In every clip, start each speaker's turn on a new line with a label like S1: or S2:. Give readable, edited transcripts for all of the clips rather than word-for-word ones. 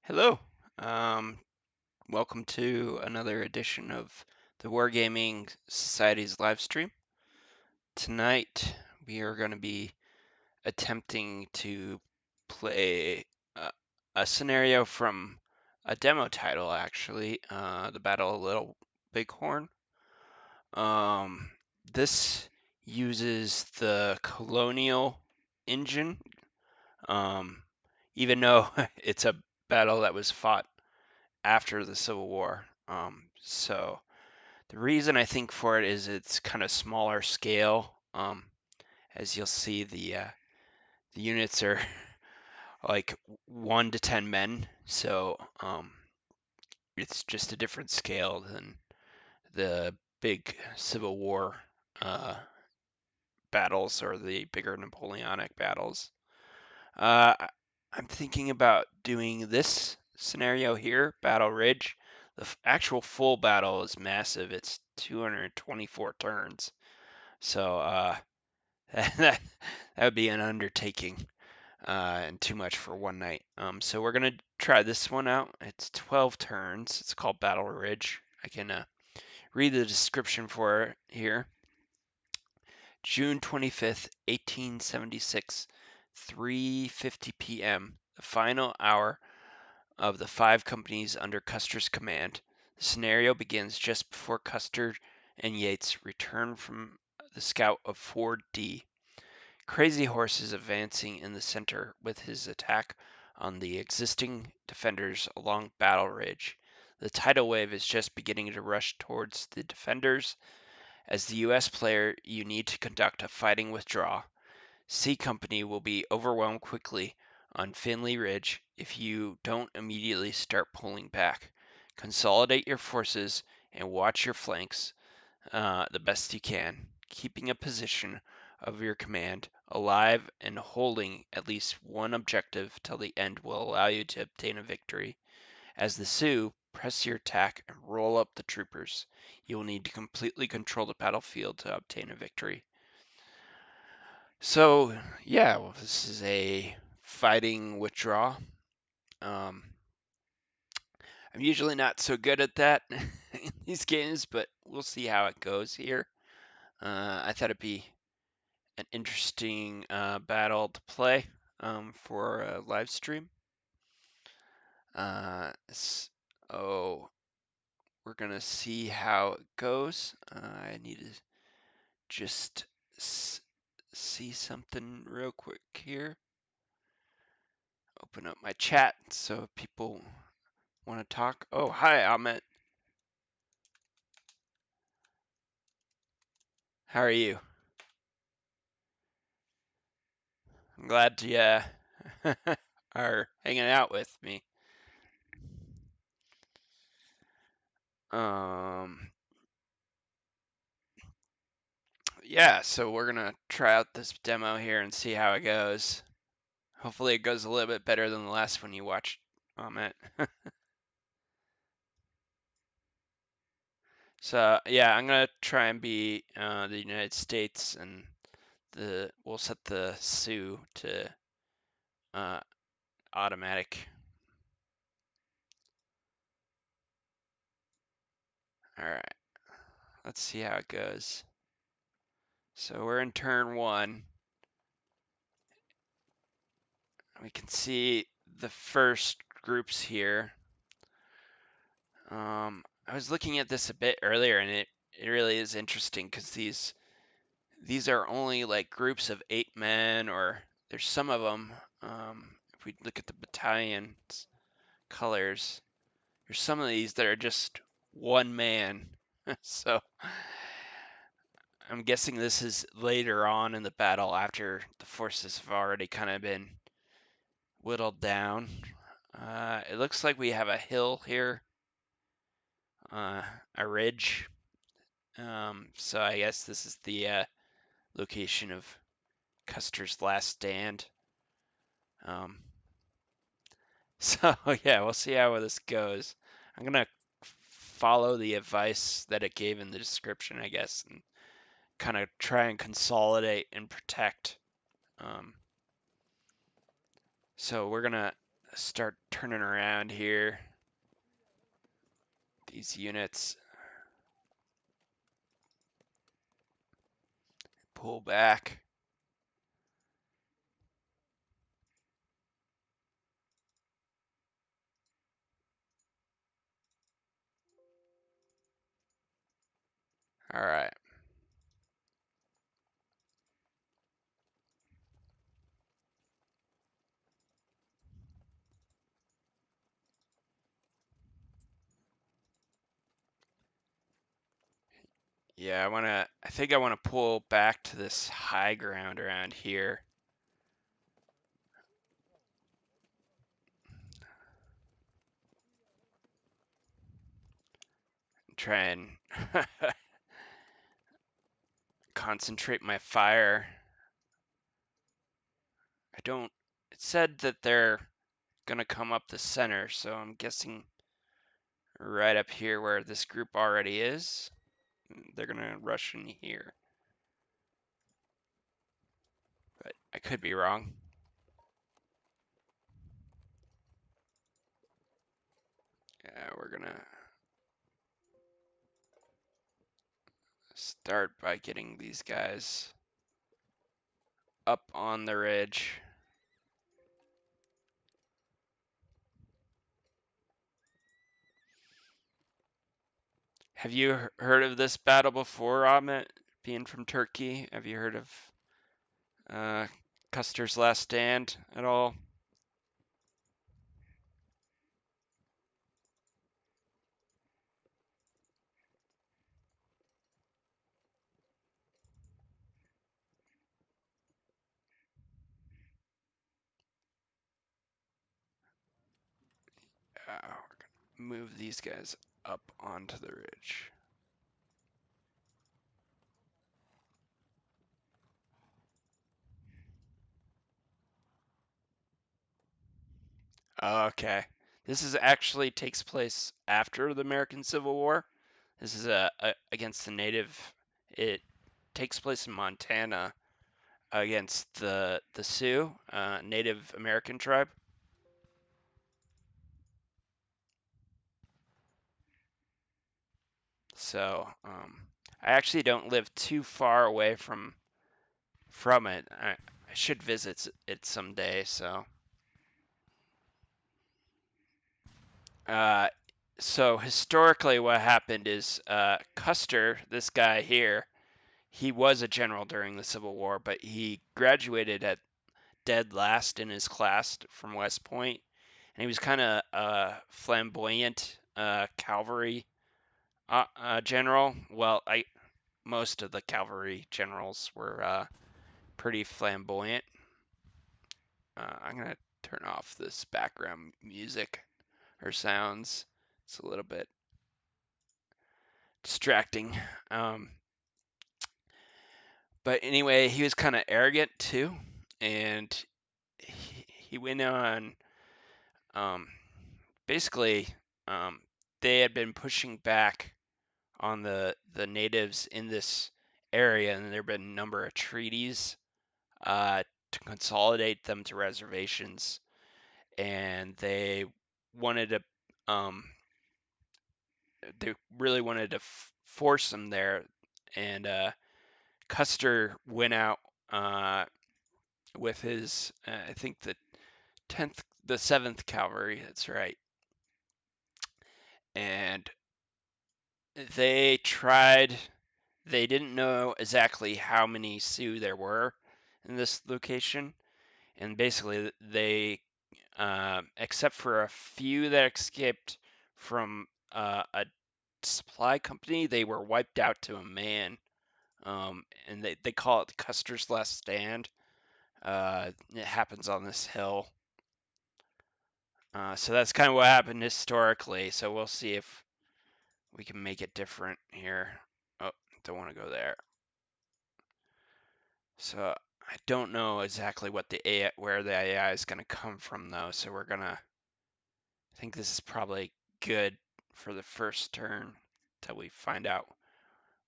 S1: Hello. Um, Welcome to another edition of the Wargaming Society's live stream. Tonight, we are going to be attempting to play a scenario from a demo title, actually, the Battle of Little Bighorn. Um, this uses the Colonial engine, um, even though it's a battle that was fought after the Civil War. So the reason I think for it is it's kind of smaller scale. As you'll see, the units are like 1 to 10 men, so it's just a different scale than the big Civil War uh, battles or the bigger Napoleonic battles. Uh, I'm thinking about doing this scenario here, Battle Ridge. The actual full battle is massive. It's 224 turns. So that would be an undertaking and too much for one night. So we're gonna try this one out. It's 12 turns. It's called Battle Ridge. I can read the description for it here. June 25th, 1876, 3:50 p.m. The final hour of the 5 companies under Custer's command. The scenario begins just before Custer and Yates return from the scout of Fort D. Crazy Horse is advancing in the center with his attack on the existing defenders along Battle Ridge. The tidal wave is just beginning to rush towards the defenders. As the U.S. player, you need to conduct a fighting withdrawal. C Company will be overwhelmed quickly on Finley Ridge if you don't immediately start pulling back. Consolidate your forces and watch your flanks the best you can, keeping a position of your command alive and holding at least one objective till the end will allow you to obtain a victory. As the Sioux press your attack and roll up the troopers, you will need to completely control the battlefield to obtain a victory. So, yeah, well, this is a fighting withdrawal. Um, I'm usually not so good at that in these games, but we'll see how it goes here. I thought it'd be an interesting battle to play for a live stream. So we're gonna see how it goes. I need to just see something real quick here. Open up my chat so if people want to talk. Oh, hi, Ahmet. How are you? I'm glad you are hanging out with me. Um, yeah, so we're gonna try out this demo here and see how it goes. Hopefully it goes a little bit better than the last one you watched, Ahmet. So yeah, I'm gonna try and be the United States, and we'll set the Sioux to uh, automatic. All right, let's see how it goes. So we're in turn 1. We can see the first groups here. I was looking at this a bit earlier, and it really is interesting because these are only like groups of 8 men, or there's some of them. If we look at the battalion's colors, there's some of these that are just 1 man. So I'm guessing this is later on in the battle after the forces have already kind of been whittled down. It looks like we have a hill here, a ridge. So I guess this is the location of Custer's last stand. So yeah, we'll see how this goes. I'm gonna follow the advice that it gave in the description, I guess, and kind of try and consolidate and protect. Um, so we're gonna start turning around here. These units pull back. All right. Yeah, I think I want to pull back to this high ground around here. Try and concentrate my fire. It said that they're gonna come up the center, so I'm guessing right up here where this group already is, they're gonna rush in here. But I could be wrong. Yeah, we're gonna start by getting these guys up on the ridge. Have you heard of this battle before, Ahmet? Being from Turkey, have you heard of Custer's Last Stand at all? We're gonna move these guys up onto the ridge. Okay. This is actually takes place after the American Civil War. This is against the native. It takes place in Montana against the Sioux, Native American tribe. So I actually don't live too far away from it. I should visit it someday. So uh, so historically, what happened is Custer, this guy here, he was a general during the Civil War, but he graduated at dead last in his class from West Point, and he was kind of a flamboyant cavalry general. Well, most of the cavalry generals were pretty flamboyant. I'm gonna turn off this background music or sounds. It's a little bit distracting. Um, but anyway, he was kind of arrogant too, and he went on. Um, basically, um, they had been pushing back on the natives in this area, and there have been a number of treaties to consolidate them to reservations, and wanted to um, they really wanted to force them there, and Custer went out with his I think the 7th Cavalry. That's right, and they tried. They didn't know exactly how many Sioux there were in this location, and basically they, except for a few that escaped from a supply company, they were wiped out to a man. And they call it Custer's Last Stand. It happens on this hill. So that's kind of what happened historically. So we'll see if we can make it different here. Oh, don't want to go there. So I don't know exactly what the AI, where the AI is going to come from though. So I think this is probably good for the first turn till we find out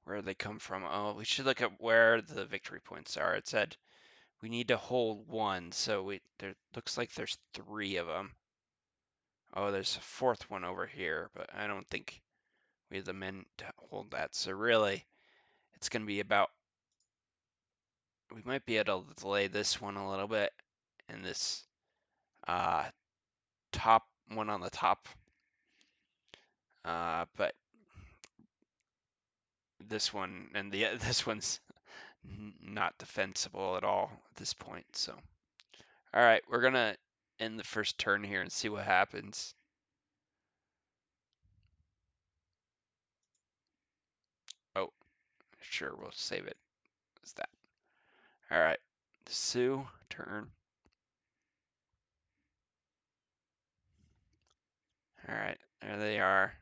S1: where they come from. Oh, we should look at where the victory points are. It said we need to hold one, so there looks like there's 3 of them. Oh, there's a fourth one over here, but I don't think we have the men to hold that. So really, it's going to be about, we might be able to delay this one a little bit and this uh, top one on the top. But this one and the this one's not defensible at all at this point. So, all right, we're gonna end the first turn here and see what happens. Oh, sure, we'll save it as that. All right, Sue, turn. All right, there they are.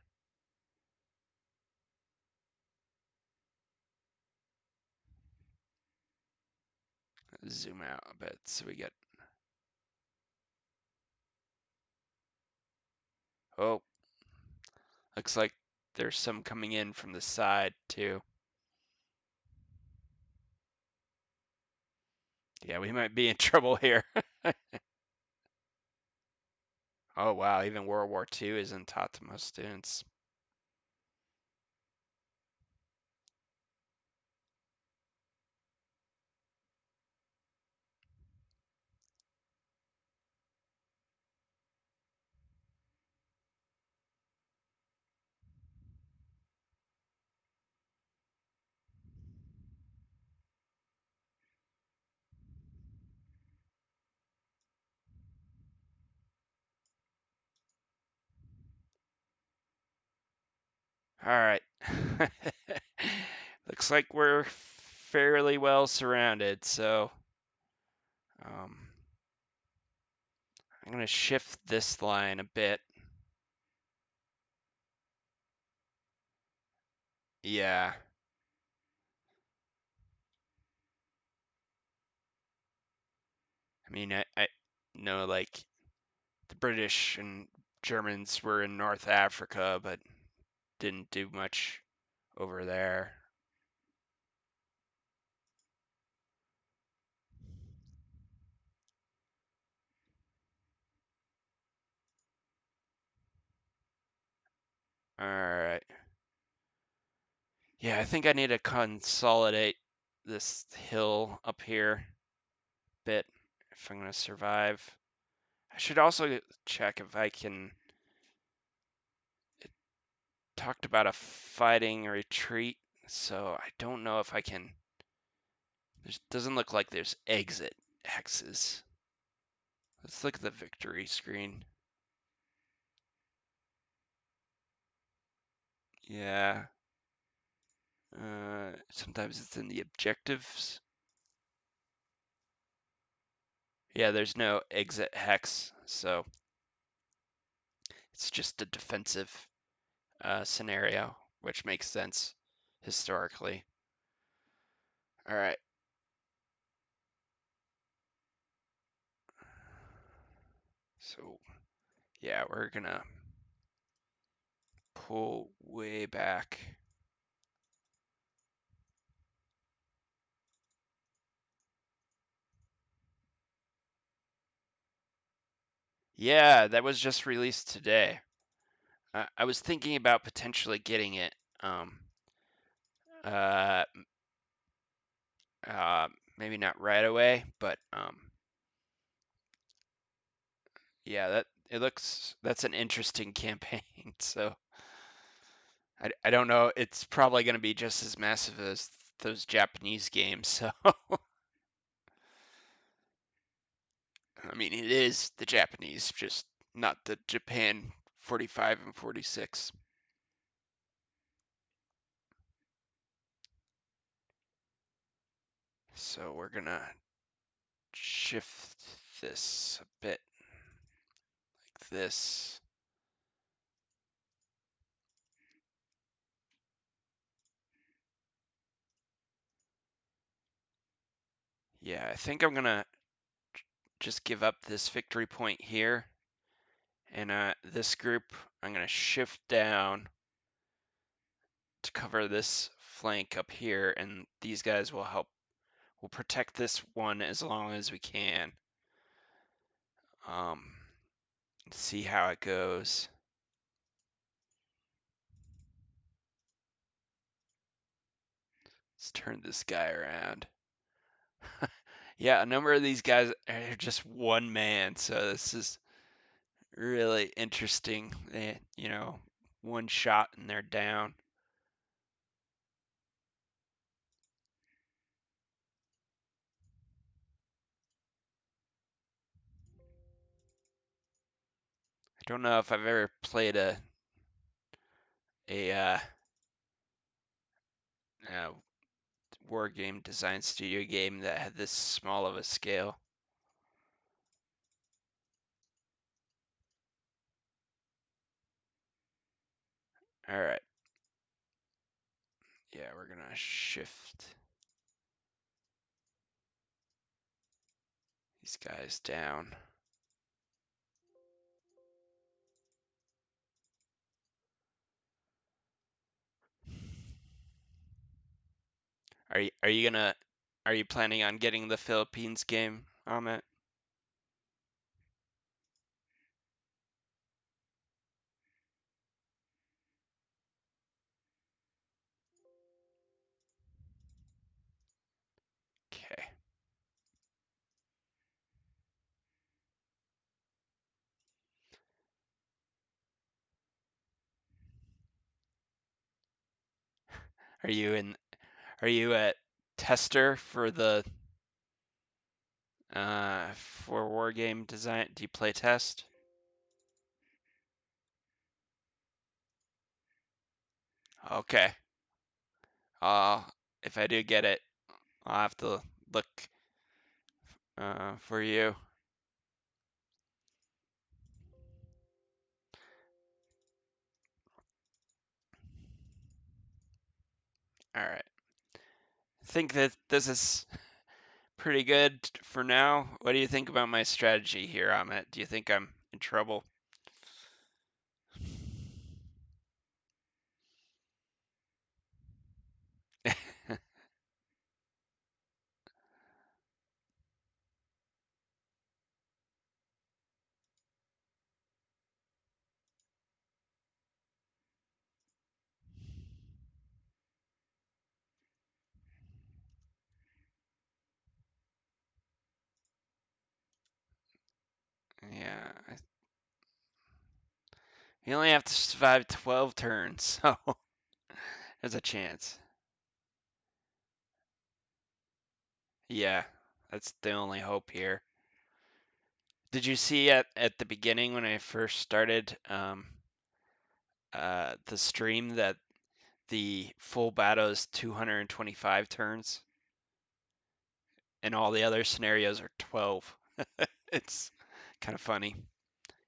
S1: Zoom out a bit so we get. Oh, looks like there's some coming in from the side too. Yeah, we might be in trouble here. Oh wow, even World War II isn't taught to most students. All right. Looks like we're fairly well surrounded, so um, I'm going to shift this line a bit. Yeah. I mean, I know like the British and Germans were in North Africa, but didn't do much over there. All right. Yeah, I think I need to consolidate this hill up here a bit if I'm going to survive. I should also check if I can. It talked about a fighting retreat, so I don't know if I can. There doesn't look like there's exit hexes. Let's look at the victory screen. Yeah. Sometimes it's in the objectives. Yeah, there's no exit hex, so it's just a defensive scenario, which makes sense historically. All right. So, yeah, we're gonna pull way back. Yeah, that was just released today. I was thinking about potentially getting it. Uh, Maybe not right away, but yeah, that's an interesting campaign. So I don't know. It's probably going to be just as massive as those Japanese games. So I mean, it is the Japanese, just not the Japan 45 and 46. So we're gonna shift this a bit like this. Yeah, I think I'm gonna just give up this victory point here. And this group, I'm gonna shift down to cover this flank up here, and these guys will help. We'll protect this one as long as we can. Um, See how it goes. Let's turn this guy around. Yeah, a number of these guys are just one man, so this is really interesting. One shot and they're down. I don't know if I've ever played a Wargame Design Studio game that had this small of a scale. All right. Yeah, we're gonna shift these guys down. Are you planning on getting the Philippines game, Amit? Okay. Are you in? Are you a tester for the for Wargame Design? Do you play test? Okay. Uh, if I do get it, I'll have to look for you. All right. I think that this is pretty good for now. What do you think about my strategy here, Amit? Do you think I'm in trouble? Yeah, you only have to survive 12 turns, so there's a chance. Yeah, that's the only hope here. Did you see at the beginning when I first started the stream that the full battle is 225 turns and all the other scenarios are 12? It's kind of funny.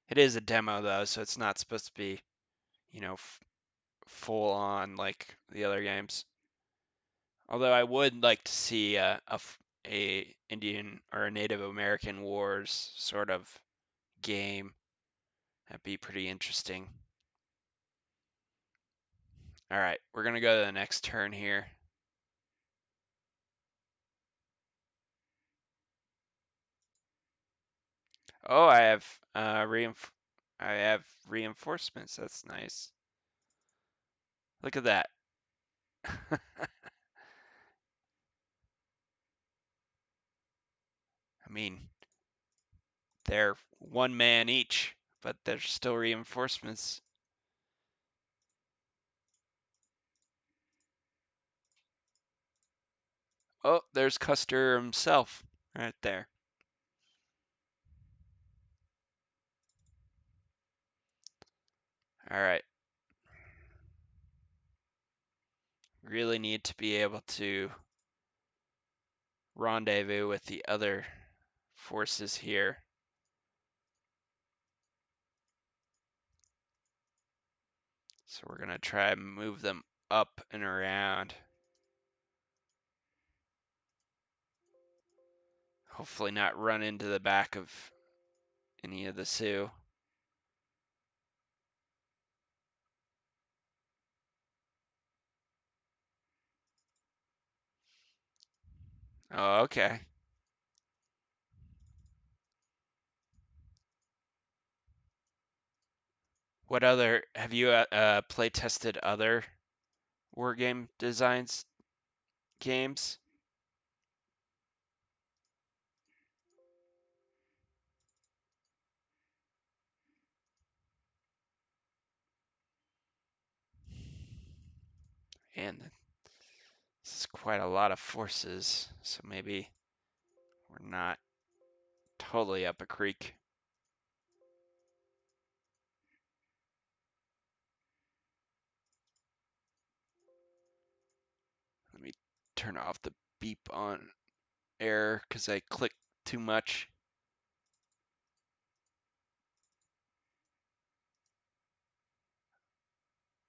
S1: It is a demo though, so it's not supposed to be, full on like the other games. Although I would like to see a Indian or a Native American Wars sort of game. That'd be pretty interesting. All right, we're gonna go to the next turn here. Oh, I have reinforcements. That's nice. Look at that. I mean, they're one man each, but there's still reinforcements. Oh, there's Custer himself right there. All right. Really need to be able to rendezvous with the other forces here. So we're gonna try and move them up and around. Hopefully not run into the back of any of the Sioux. Oh, okay. What other have you play tested other Wargame Designs games? And this is quite a lot of forces, so maybe we're not totally up a creek. Let me turn off the beep on air because I clicked too much.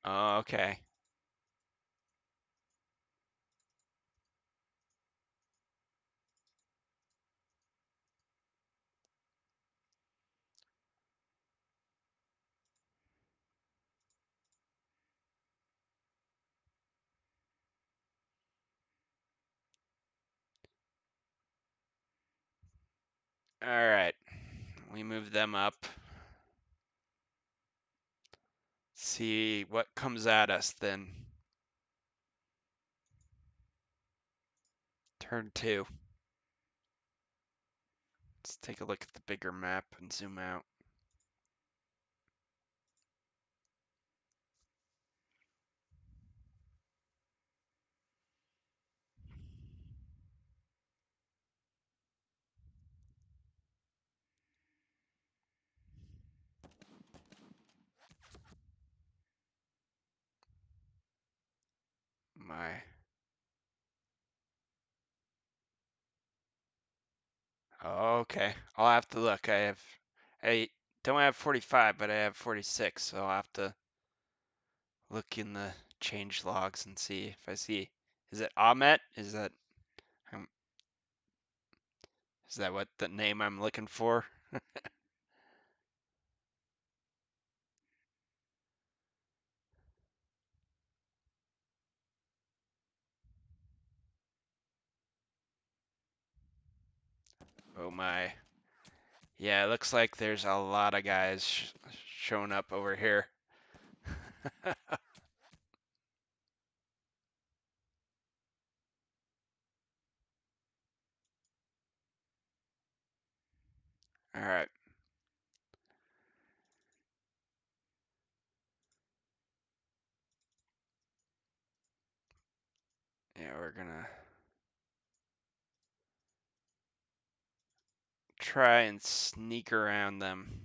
S1: Oh, okay. All right. We move them up. See what comes at us then. Turn 2. Let's take a look at the bigger map and zoom out. My. Oh, okay. I'll have to look. I don't have 45, but I have 46, so I'll have to look in the change logs and see if I see. Is it Ahmet? Um, is that what the name I'm looking for? Oh my. Yeah, it looks like there's a lot of guys showing up over here. All right. Yeah, we're gonna try and sneak around them.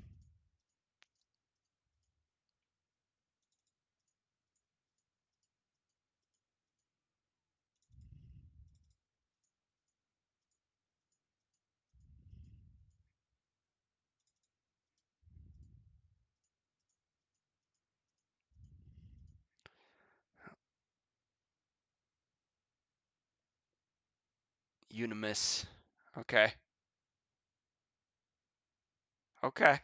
S1: Unimus. Okay. Okay.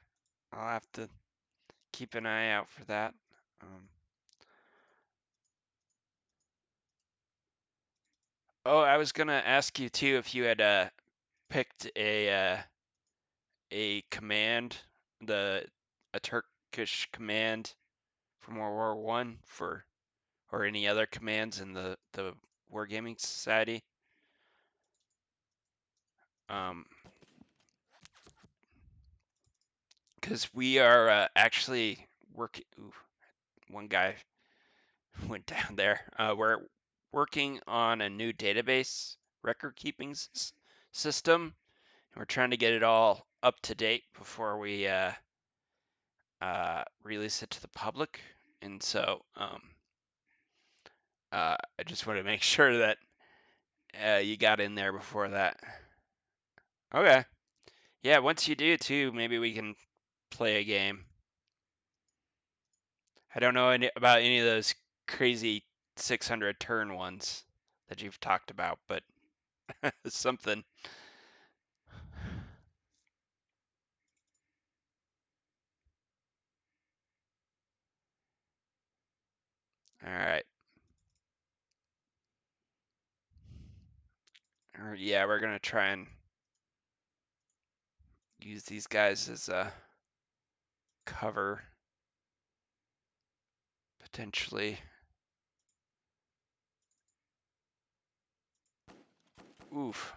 S1: I'll have to keep an eye out for that. Um, oh, I was gonna ask you too if you had picked a command, the a Turkish command from World War One for or any other commands in the Wargaming Society. Um, because we are actually working. One guy went down there. We're working on a new database record keeping system, and we're trying to get it all up to date before we release it to the public. And so I just want to make sure that you got in there before that. Okay. Yeah, once you do too, maybe we can play a game. I don't know about any of those crazy 600 turn ones that you've talked about, but something. All right. Yeah, we're gonna try and use these guys as a cover. potentially. Oof.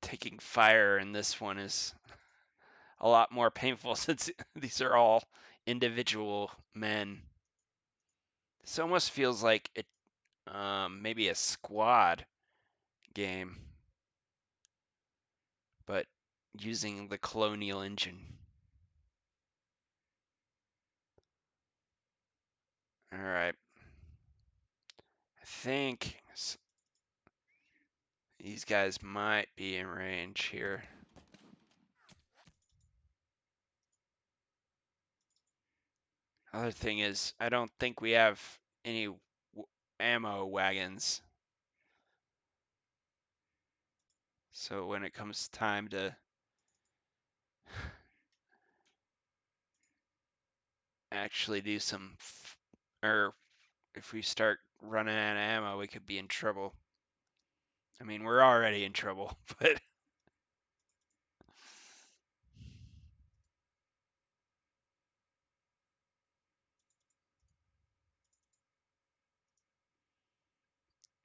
S1: Taking fire in this one is a lot more painful since these are all individual men. This almost feels like it, maybe a squad game, but using the Colonial engine. All right. I think these guys might be in range here. Other thing is, I don't think we have any ammo wagons. So when it comes time to actually do some, or if we start running out of ammo, we could be in trouble. I mean, we're already in trouble, but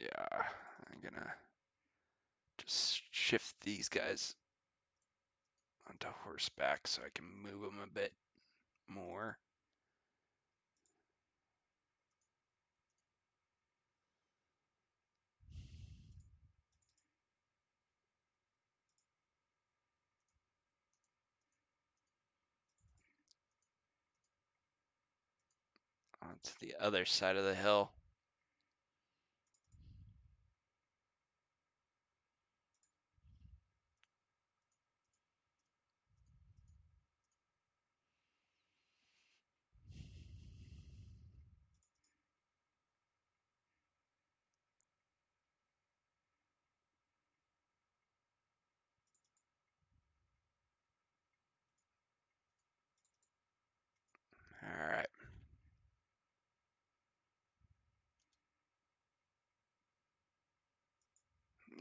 S1: yeah, I'm gonna just shift these guys onto horseback so I can move them a bit more. Onto the other side of the hill. All right.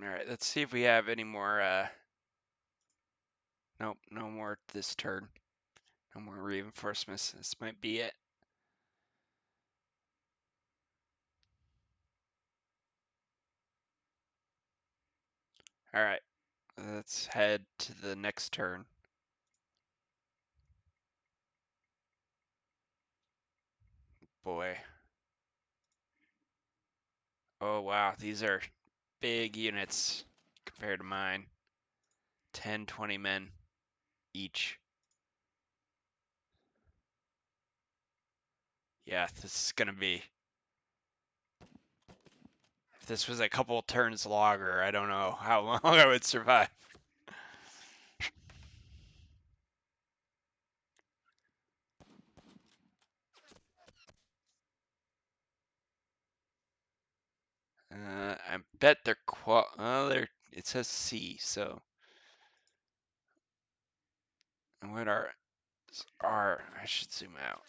S1: All right, let's see if we have any more, nope, no more this turn. No more reinforcements. This might be it. All right, let's head to the next turn. Boy. Oh, wow, these are big units compared to mine. 10, 20 men each. Yeah, this is gonna be. If this was a couple turns longer, I don't know how long I would survive. I bet they're they're. It says C, so what are R? I should zoom out.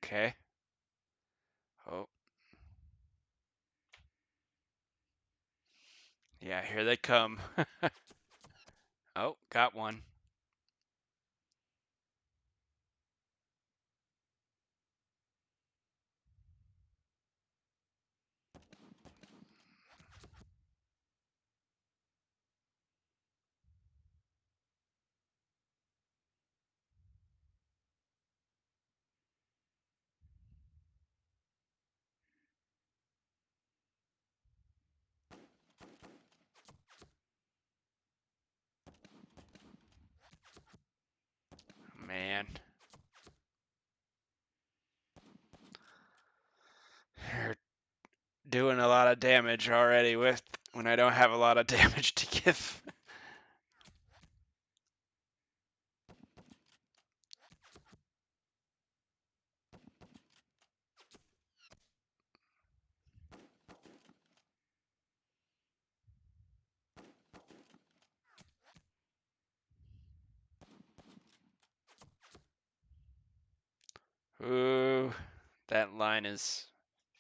S1: Okay. Oh, yeah, here they come. Oh, got one. doing a lot of damage already when I don't have a lot of damage to give. Ooh, that line is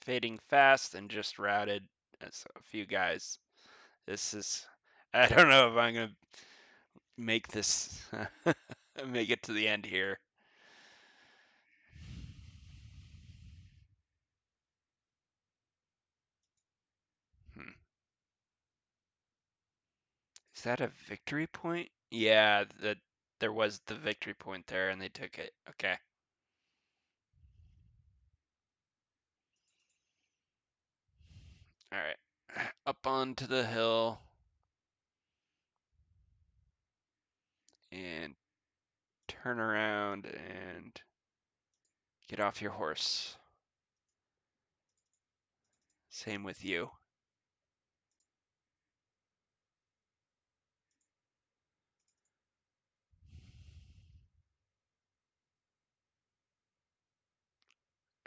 S1: fading fast and just routed as a few guys. This is, I don't know if I'm gonna make this, make it to the end here. Hmm. Is that a victory point? Yeah, there was the victory point there and they took it. Okay. All right. Up onto the hill and turn around and get off your horse. Same with you.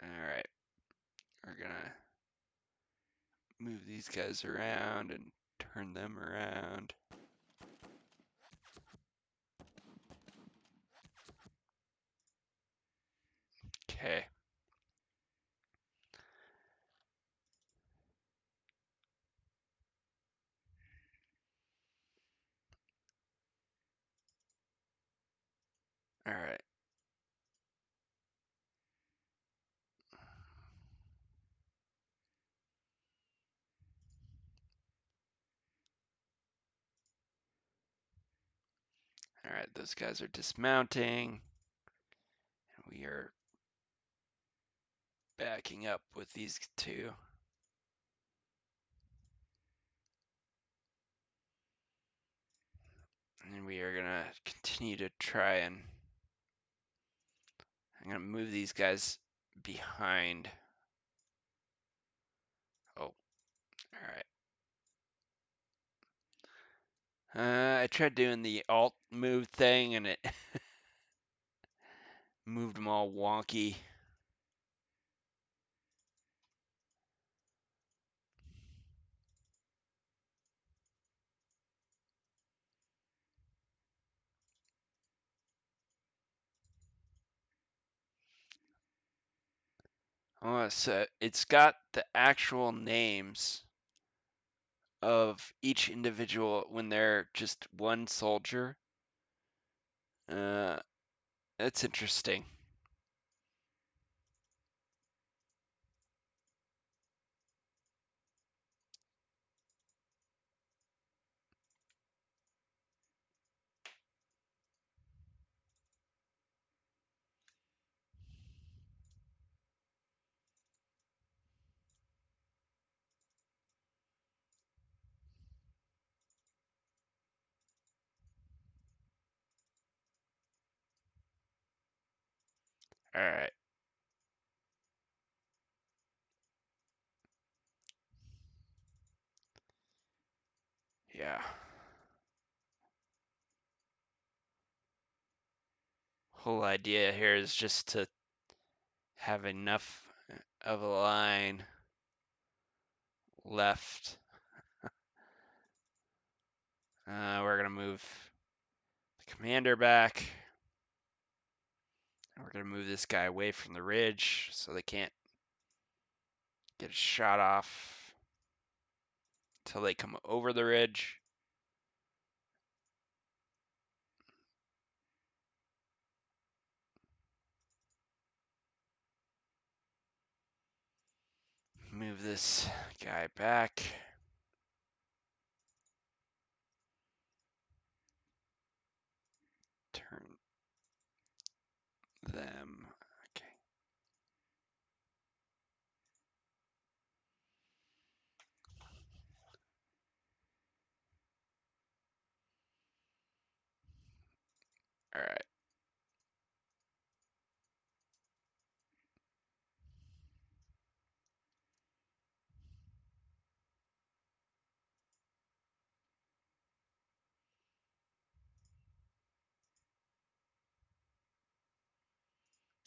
S1: All right. We're gonna move these guys around and turn them around. Okay. All right. All right. Those guys are dismounting. We are backing up with these two. And we are gonna continue to try and I'm gonna move these guys behind. Oh, all right. I tried doing the alt move thing and it moved them all wonky. Oh, so it's got the actual names of each individual when they're just one soldier. That's interesting. All right. Yeah. Whole idea here is just to have enough of a line left. We're gonna move the commander back. And we're gonna move this guy away from the ridge so they can't get a shot off until they come over the ridge. Move this guy back. Turn them. Okay. All right.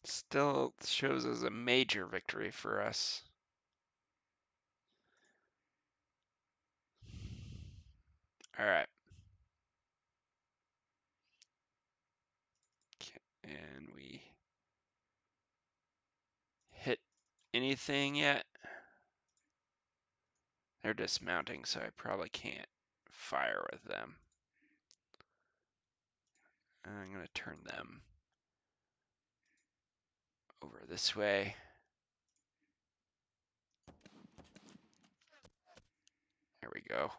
S1: Still shows as a major victory for us. All right. And we hit anything yet? They're dismounting, so I probably can't fire with them. I'm going to turn them over this way. There we go.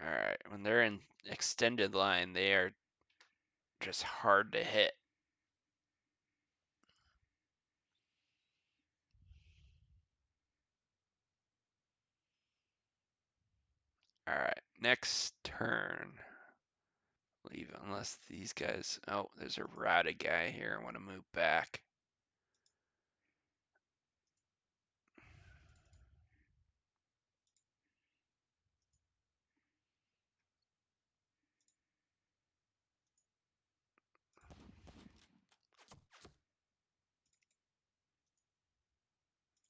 S1: All right, when they're in extended line, they are just hard to hit. All right, next turn. Leave unless these guys. Oh, there's a routed guy here. I want to move back.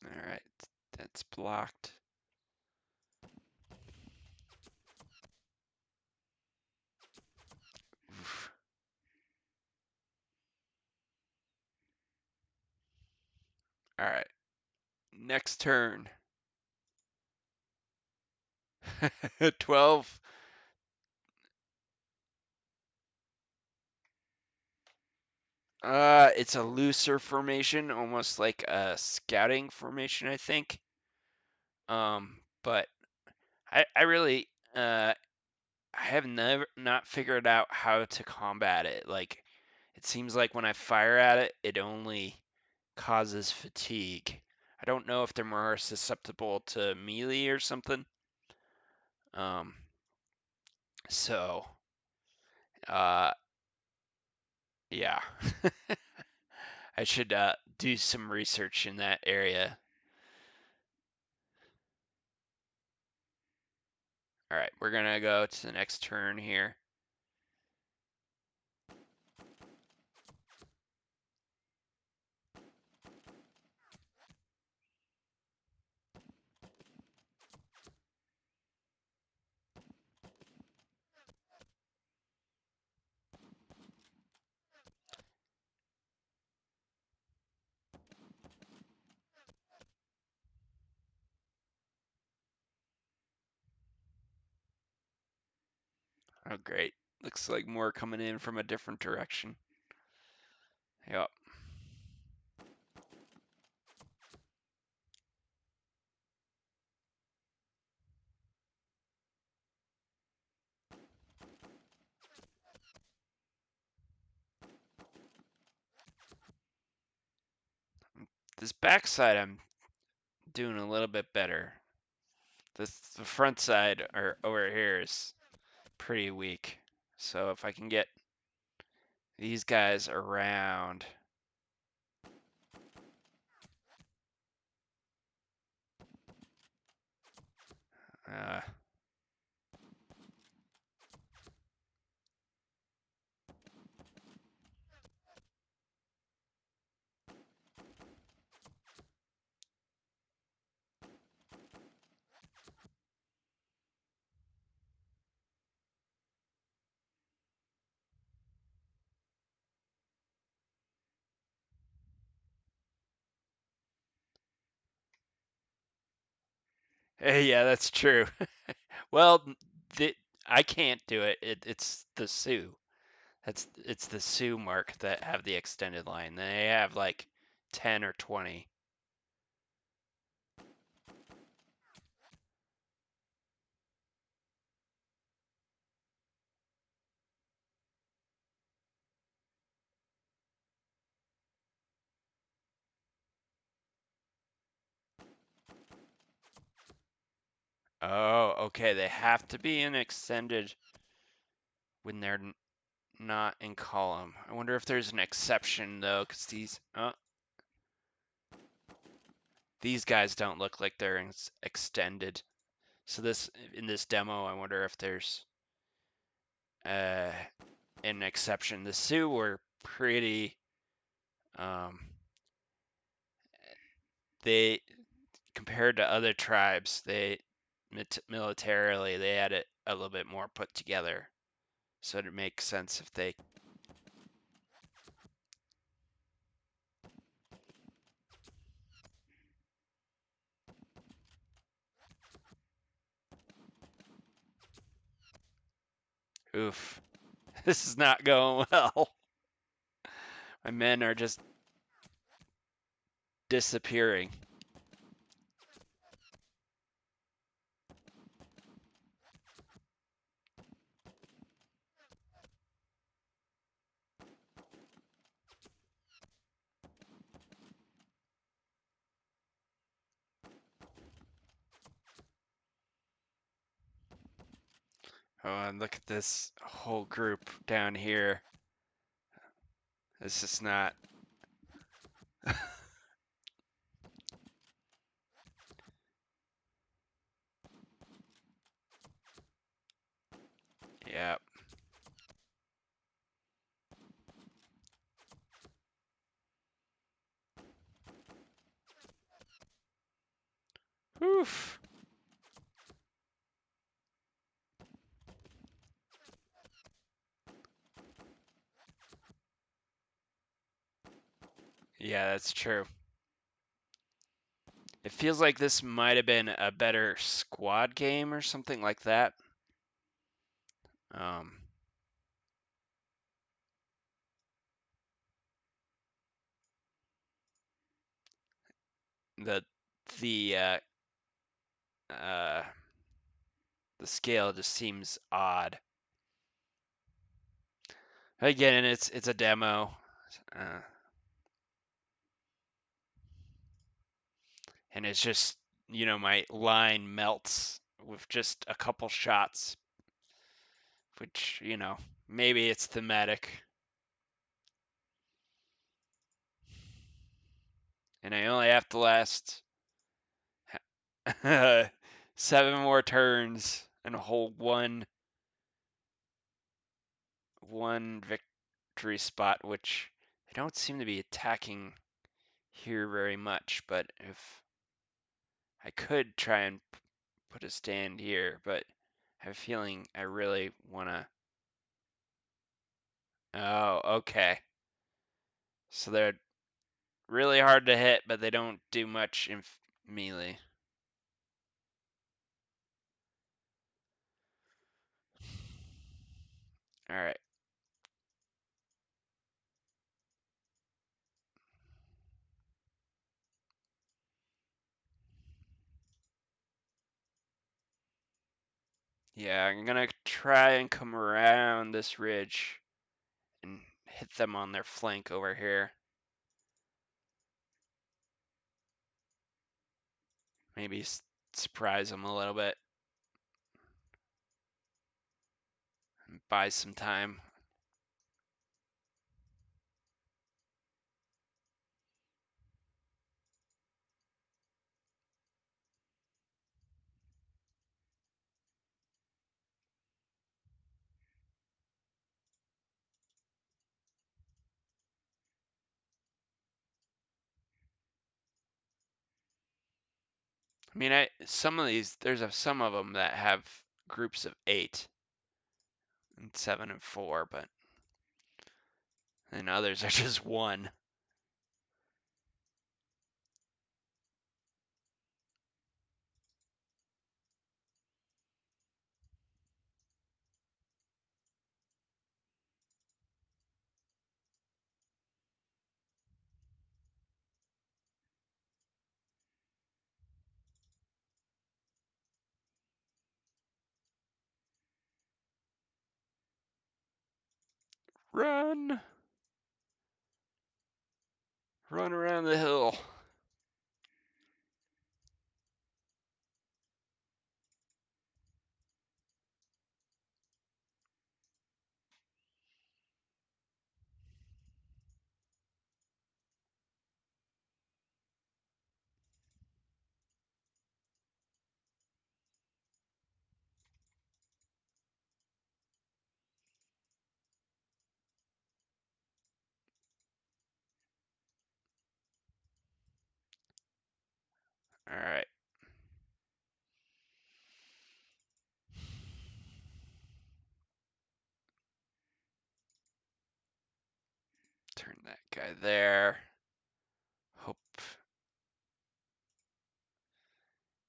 S1: All right, that's blocked. Oof. All right, next turn. 12. It's a looser formation, almost like a scouting formation, I think. But I really I have never not figured out how to combat it. Like, it seems like when I fire at it, it only causes fatigue. I don't know if they're more susceptible to melee or something. Um, so, uh, yeah, I should do some research in that area. All right, we're gonna go to the next turn here. Oh, great. Looks like more coming in from a different direction. Yep. This backside, I'm doing a little bit better. The front side or over here is pretty weak. So if I can get these guys around. Uh, yeah, that's true. Well, the, I can't do it. It's the Sioux. It's the Sioux mark that have the extended line. They have like 10 or 20. Oh, okay. They have to be in extended when they're not in column. I wonder if there's an exception though, because these guys don't look like they're extended. So in this demo, I wonder if there's an exception. The Sioux were pretty, they compared to other tribes, militarily they had it a little bit more put together. So it makes sense if they. Oof. This is not going well. My men are just disappearing. Oh, and look at this whole group down here. This is not. Yeah. Oof. Yeah, that's true. It feels like this might have been a better squad game or something like that. Um, the the uh, uh, the scale just seems odd. Again, it's a demo, uh, and it's just my line melts with just a couple shots, which maybe it's thematic. And I only have to last 7 more turns and hold one victory spot, which I don't seem to be attacking here very much. But if I could try and put a stand here, but I have a feeling I really want to. Oh, okay. So they're really hard to hit, but they don't do much in melee. All right. Yeah, I'm gonna try and come around this ridge and hit them on their flank over here. Maybe surprise them a little bit and buy some time. I mean, some of these there's some of them that have groups of 8 and 7 and 4, but and others are just 1. Run! Run around the hill. All right. Turn that guy there. Hope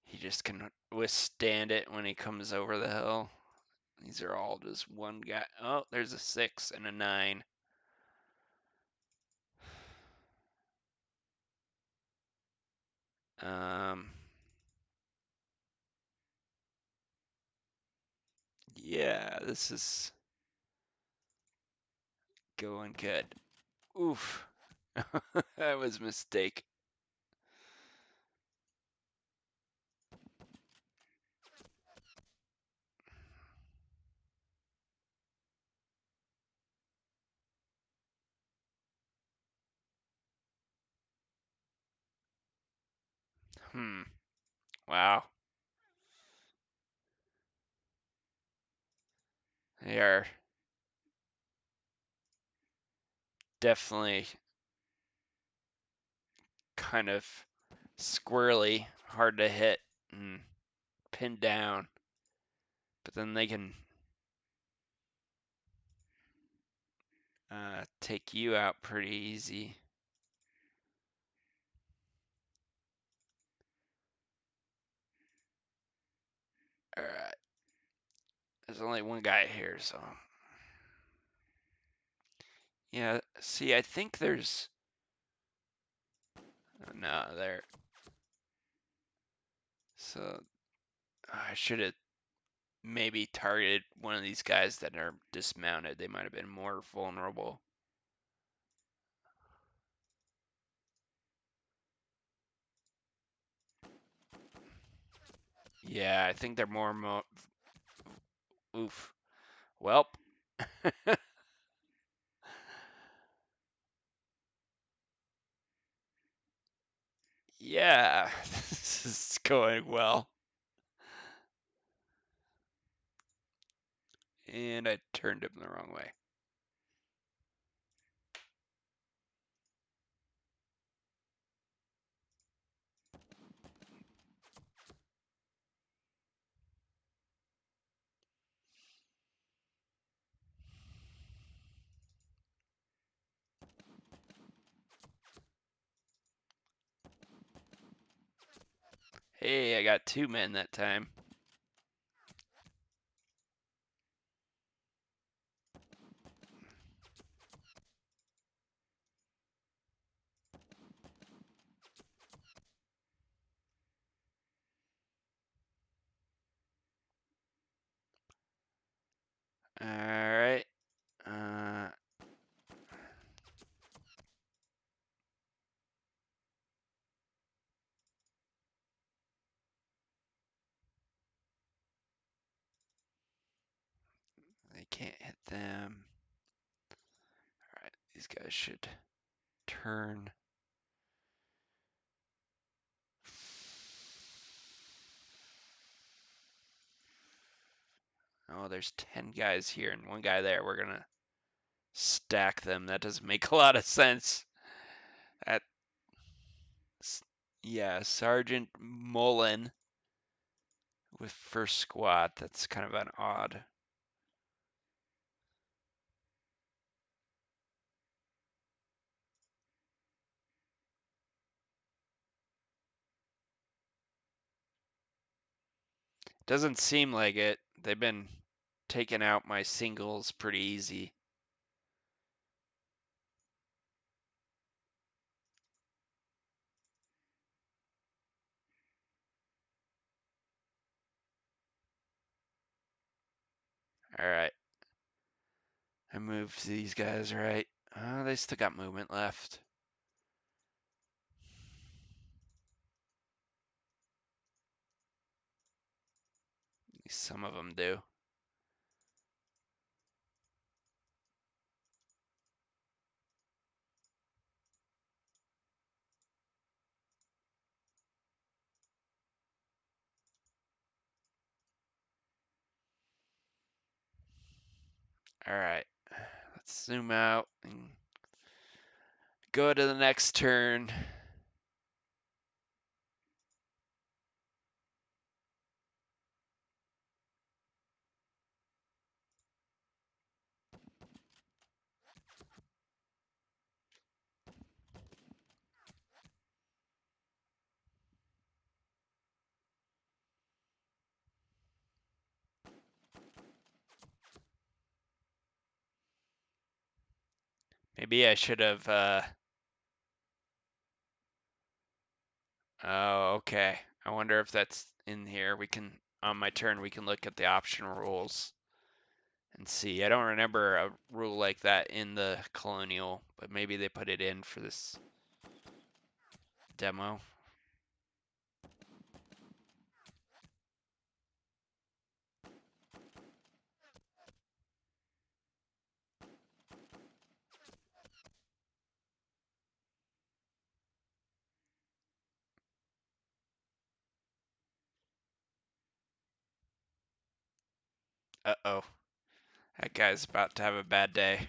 S1: he just can withstand it when he comes over the hill. These are all just one guy. Oh, there's a 6 and a 9. Yeah, this is going good. Oof. That was a mistake. Wow. They are definitely kind of squirrely, hard to hit and pin down. But then they can take you out pretty easy. All right. There's only one guy here, so. Yeah, see, I think there's. No, there. So I should have maybe targeted one of these guys that are dismounted. They might have been more vulnerable. Yeah, I think they're more. Oof. Welp. Yeah, this is going well. And I turned him the wrong way. Hey, I got 2 men that time. All right. They can't hit them. All right, these guys should turn. Oh, there's 10 guys here and 1 guy there. We're gonna stack them. That doesn't make a lot of sense. That, yeah, Sergeant Mullen with first squad. That's kind of an odd. Doesn't seem like it. They've been taking out my singles pretty easy. All right. I moved these guys right. They still got movement left. At least some of them do. All right. Let's zoom out and go to the next turn. Maybe I should have, oh, okay. I wonder if that's in here. On my turn, we can look at the option rules and see. I don't remember a rule like that in the Colonial, but maybe they put it in for this demo. Uh-oh. That guy's about to have a bad day.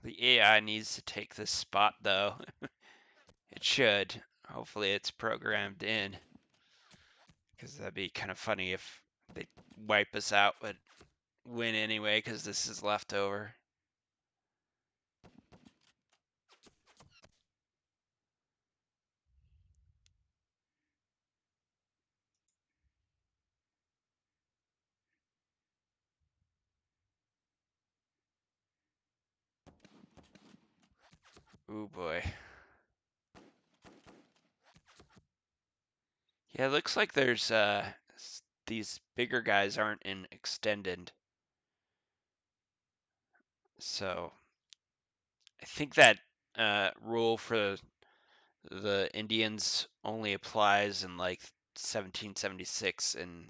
S1: The AI needs to take this spot, though. It should. Hopefully it's programmed in, because that'd be kind of funny if they wipe us out but win anyway because this is leftover. Ooh boy. Yeah, it looks like there's these bigger guys aren't in extended. So I think that rule for the Indians only applies in like 1776 and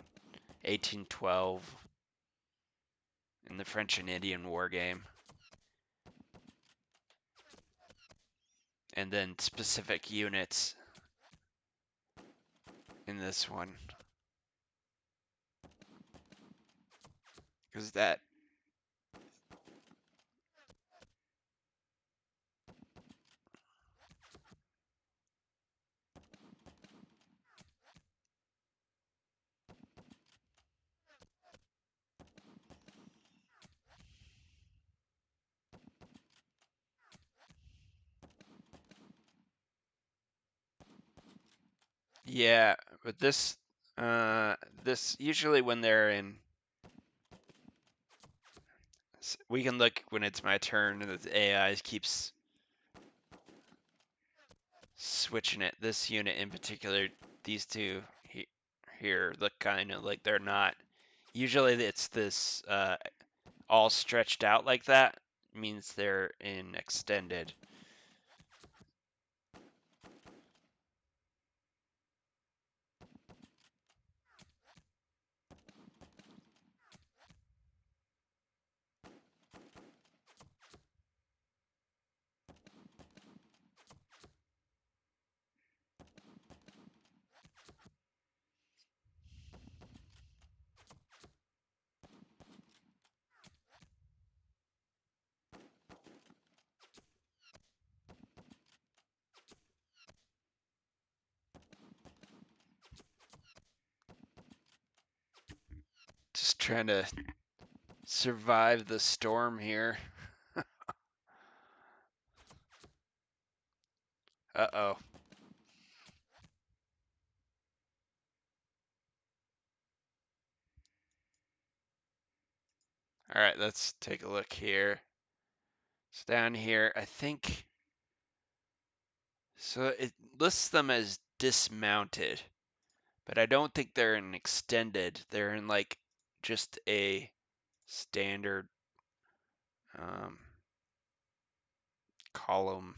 S1: 1812 in the French and Indian War game. And then specific units in this one. Because that, yeah, but this usually when they're in, we can look when it's my turn and the AI keeps switching it. This unit in particular, these two here look kind of like they're not. Usually it's this all stretched out like that means they're in extended. Just trying to survive the storm here. Uh-oh. All right, let's take a look here. So down here, I think, so it lists them as dismounted, but I don't think they're in extended. They're in like just a standard column.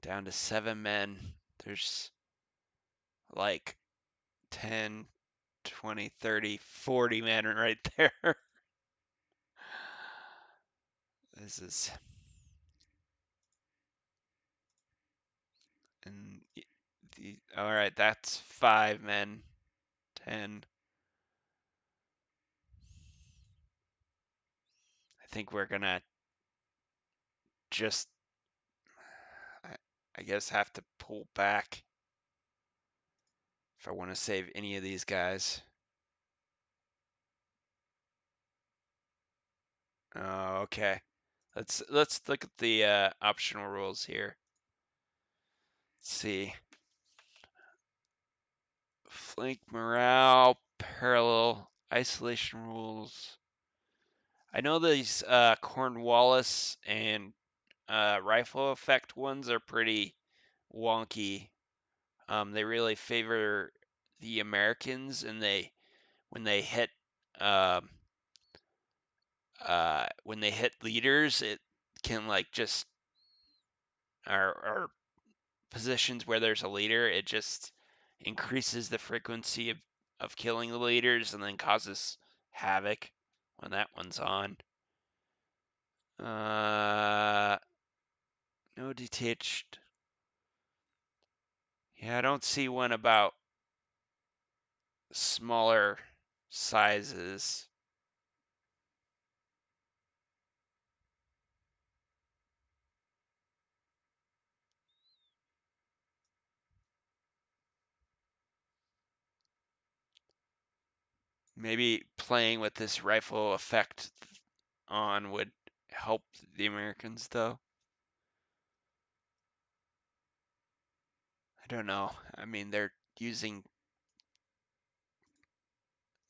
S1: Down to 7 men. There's like 10, 20, 30, 40 men right there. This is All right, that's 5 men. 10. I think we're gonna just, I, I guess, have to pull back if I want to save any of these guys. Oh, okay. Let's look at the optional rules here. Let's see. Flank morale, parallel isolation rules. I know these Cornwallis and rifle effect ones are pretty wonky. They really favor the Americans, and when they hit um, when they hit leaders, it can like just or positions where there's a leader, it just increases the frequency of killing the leaders and then causes havoc when that one's on. No detached. Yeah, I don't see one about smaller sizes. Maybe playing with this rifle effect on would help the Americans, though. I don't know. I mean, they're using,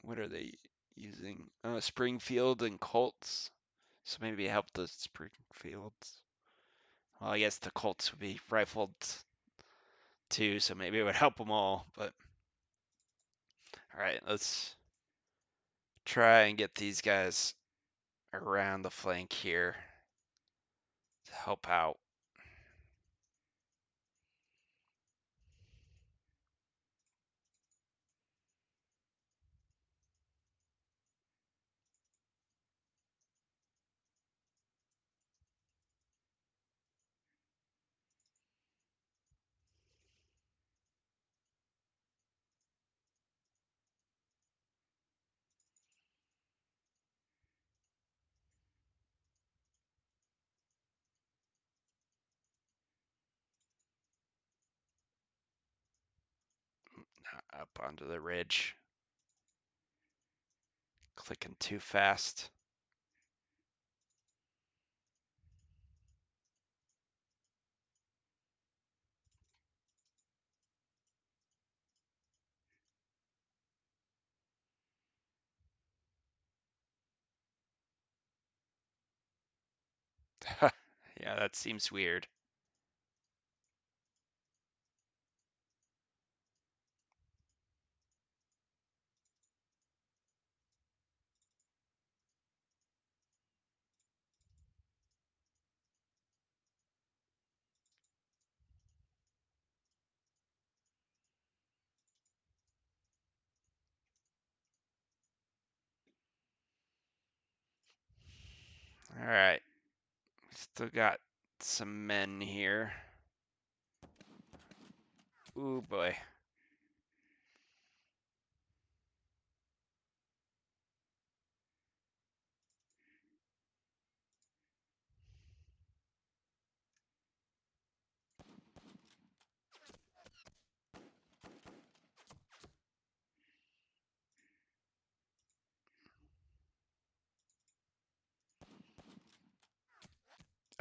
S1: what are they using? Springfield and Colts. So maybe help the Springfields. Well, I guess the Colts would be rifled too, so maybe it would help them all. But all right, let's try and get these guys around the flank here to help out. Up onto the ridge. Clicking too fast. Yeah, that seems weird. All right, still got some men here. Ooh boy.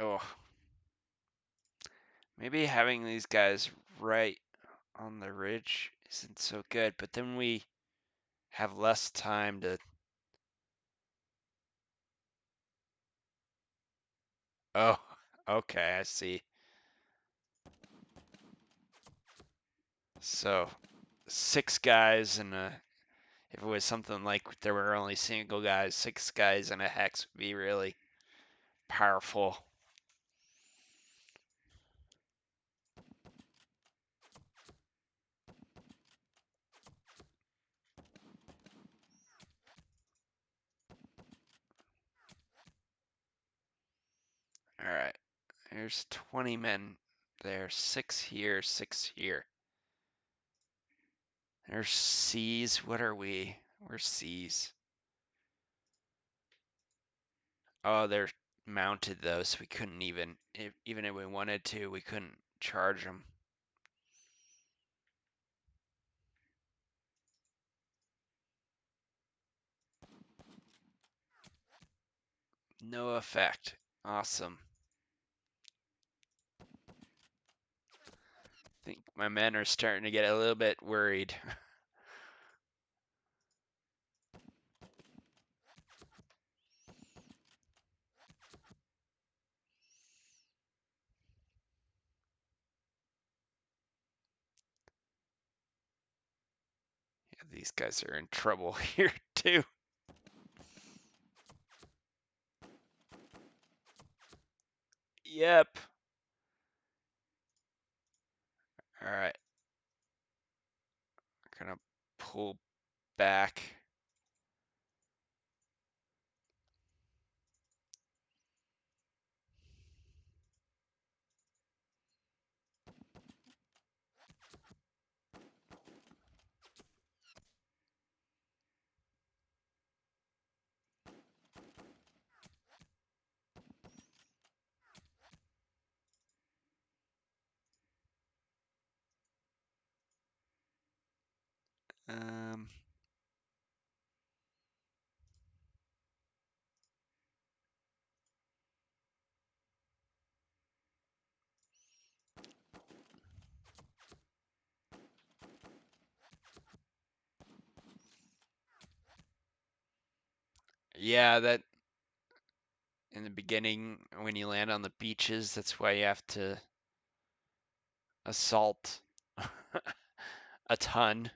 S1: Oh, maybe having these guys right on the ridge isn't so good, but then we have less time to. Oh, okay, I see. So 6 guys and if it was something like there were only single guys, 6 guys and a hex would be really powerful. All right, there's 20 men there, 6 here, 6 here. There's C's. What are we? We're C's. Oh, they're mounted though, so we couldn't even if we wanted to, we couldn't charge them. No effect. Awesome. I think my men are starting to get a little bit worried. Yeah, these guys are in trouble here too. Yep. All right. Gonna pull back. Um, yeah, that in the beginning when you land on the beaches, that's why you have to assault a ton.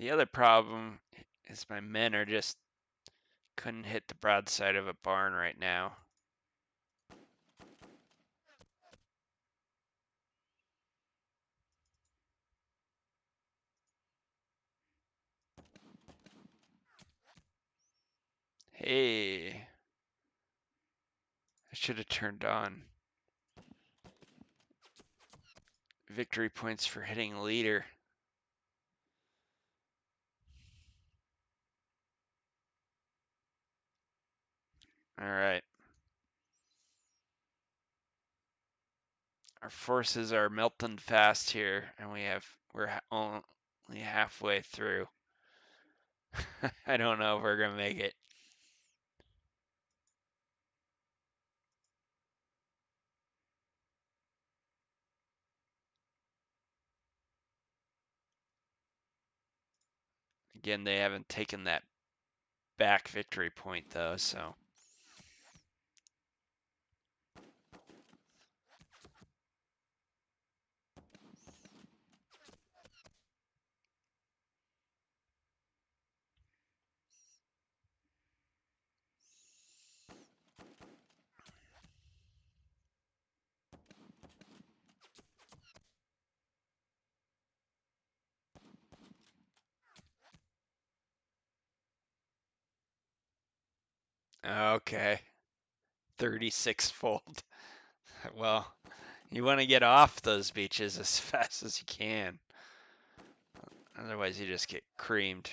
S1: The other problem is my men are just couldn't hit the broadside of a barn right now. Hey, I should have turned on victory points for hitting leader. All right. Our forces are melting fast here, and we're only halfway through. I don't know if we're gonna make it. Again, they haven't taken that back victory point though, so. Okay, 36-fold. Well, you want to get off those beaches as fast as you can. Otherwise, you just get creamed.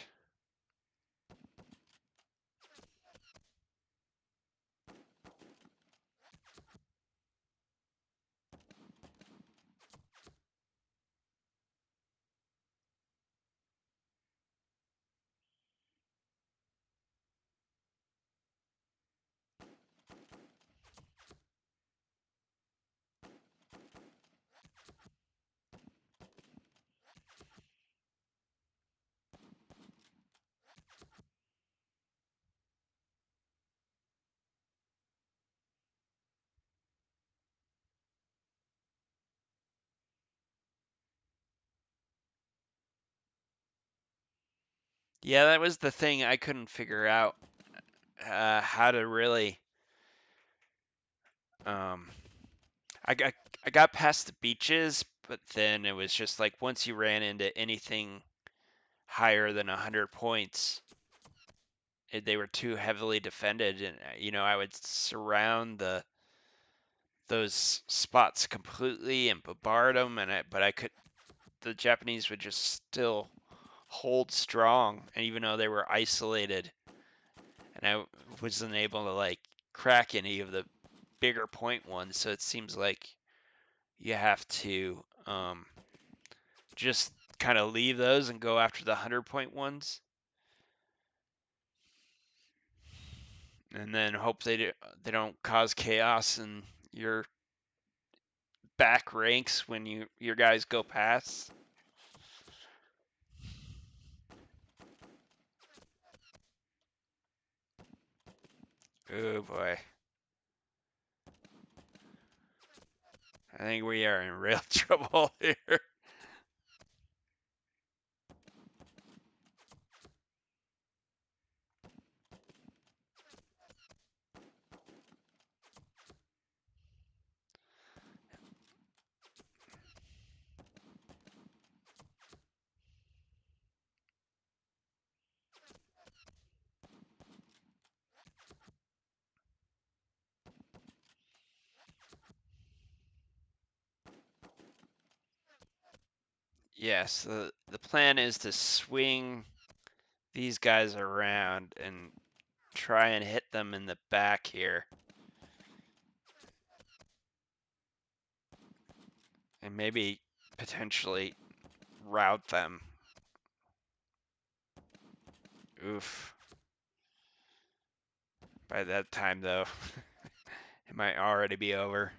S1: Yeah, that was the thing I couldn't figure out how to really. Um, I got past the beaches, but then it was just like once you ran into anything higher than 100 points, they were too heavily defended, and I would surround those spots completely and bombard them, but I could the Japanese would just still hold strong, and even though they were isolated, and I wasn't able to like crack any of the bigger point ones. So it seems like you have to just kind of leave those and go after the 100-point ones, and then hope they don't cause chaos in your back ranks when your guys go past. Oh boy. I think we are in real trouble here. Yes, the plan is to swing these guys around and try and hit them in the back here. And maybe potentially route them. Oof. By that time, though, it might already be over.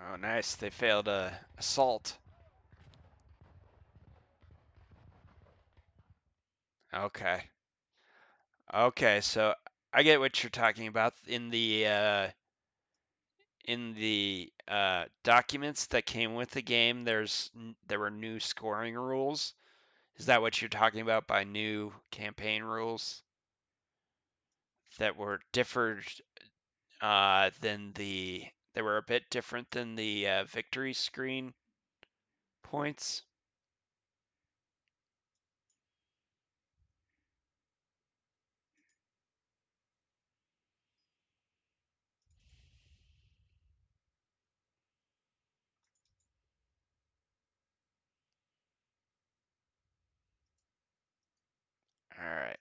S1: Oh, nice. They failed a assault. Okay. Okay, so I get what you're talking about in the documents that came with the game. There were new scoring rules. Is that what you're talking about by new campaign rules that were differed than they were a bit different than the victory screen points? All right.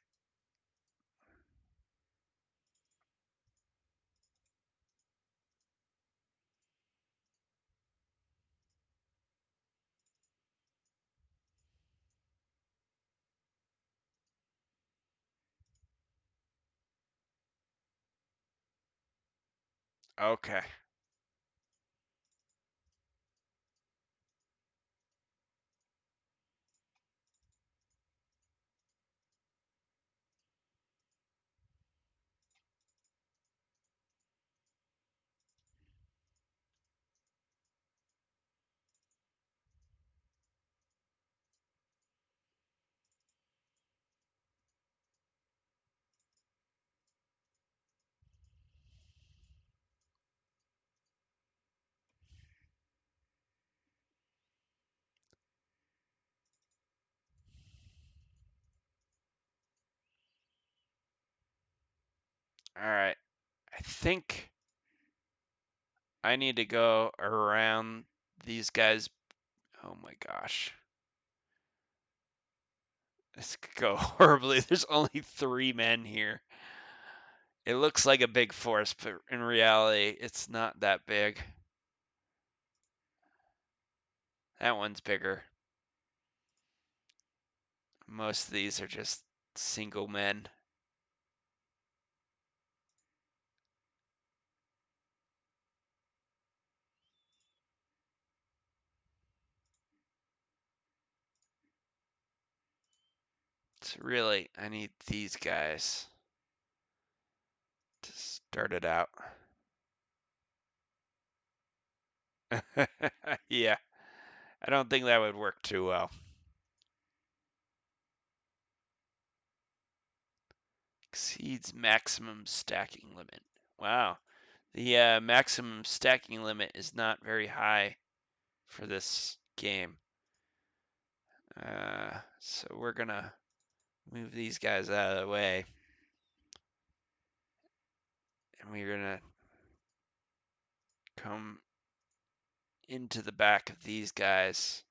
S1: Okay. All right. I think I need to go around these guys. Oh my gosh. This could go horribly. There's only 3 men here. It looks like a big force, but in reality, it's not that big. That one's bigger. Most of these are just single men. So really, I need these guys to start it out. Yeah, I don't think that would work too well. Exceeds maximum stacking limit. Wow. The maximum stacking limit is not very high for this game. So we're gonna move these guys out of the way. And we're gonna come into the back of these guys.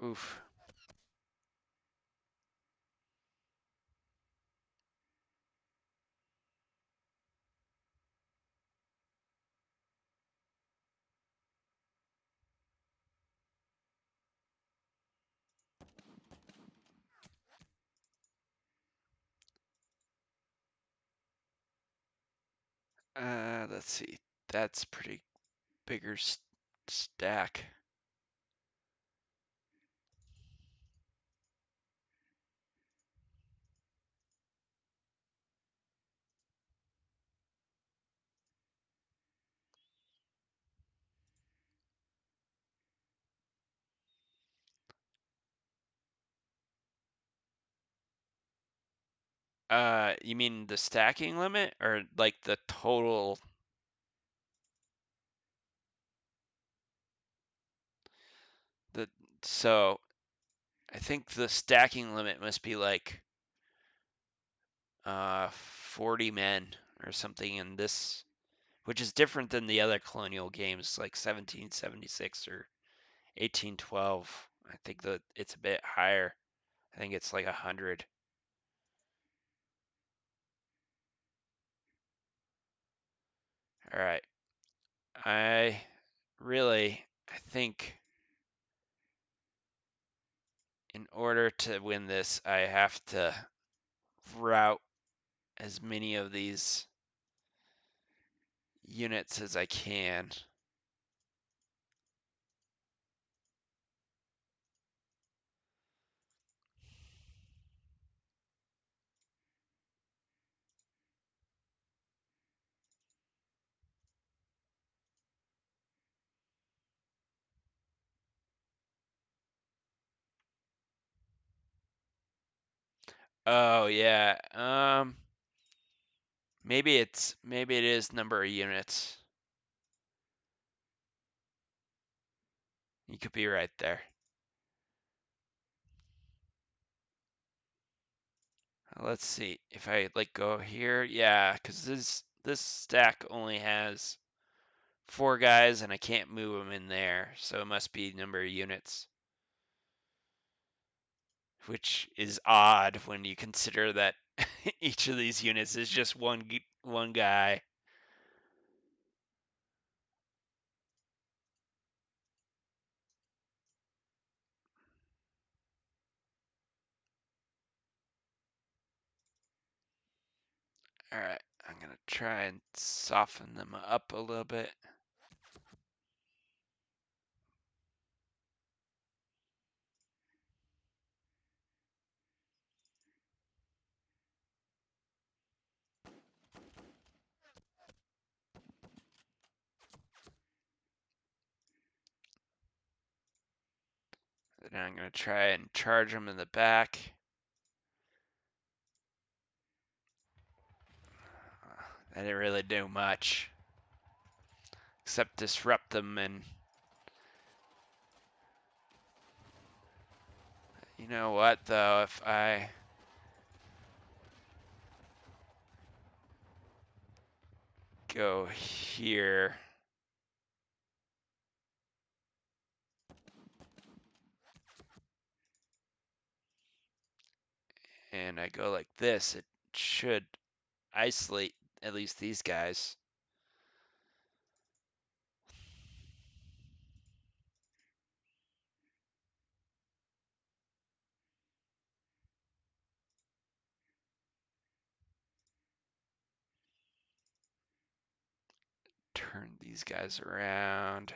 S1: Oof. Let's see. That's pretty bigger stack. You mean the stacking limit or like the total? The so I think the stacking limit must be like 40 men or something in this, which is different than the other colonial games like 1776 or 1812. I think that it's a bit higher. I think it's like 100. All right. I I think in order to win this, I have to route as many of these units as I can. Oh yeah. Maybe it is number of units. You could be right there. Let's see if I like go here. Yeah, because this stack only has 4 guys and I can't move them in there, so it must be number of units, which is odd when you consider that each of these units is just one guy. All right, I'm gonna try and soften them up a little bit. Then I'm gonna try and charge them in the back. I didn't really do much except disrupt them, and you know what though, if I go here and I go like this, it should isolate at least these guys. Turn these guys around.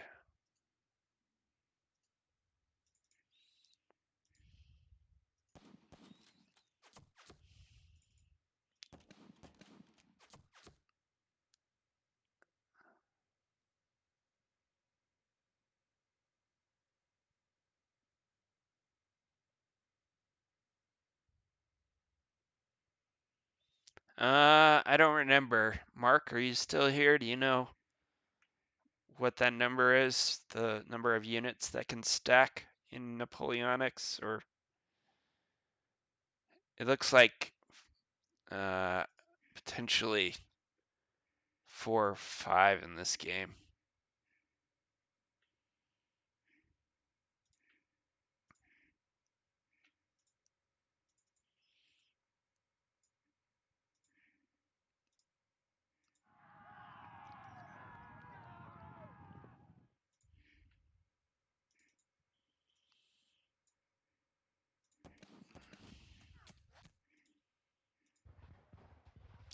S1: I don't remember. Mark, are you still here? Do you know what that number is? The number of units that can stack in Napoleonics? Or it looks like uh, potentially 4 or 5 in this game.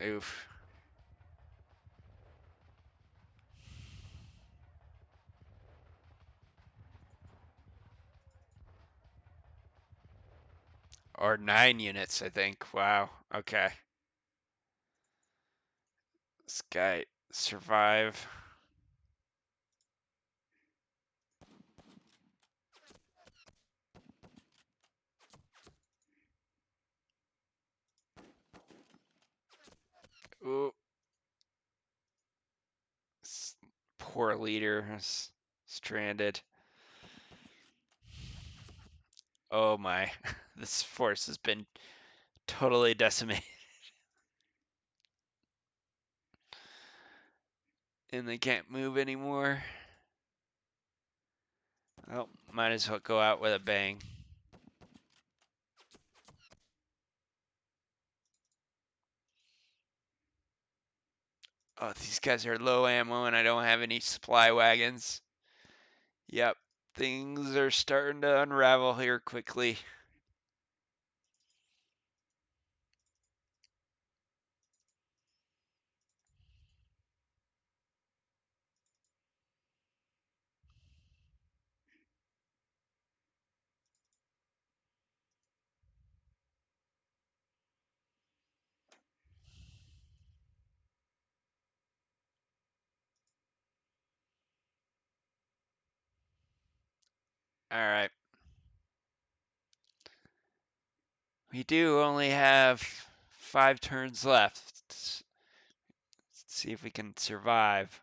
S1: Oof. Or 9 units, I think. Wow. Okay. This guy survive. Ooh. Poor leader is stranded. Oh my. This force has been totally decimated. And they can't move anymore. Oh, might as well go out with a bang. Oh, these guys are low ammo and I don't have any supply wagons. Yep, things are starting to unravel here quickly. All right. We do only have 5 turns left. Let's see if we can survive.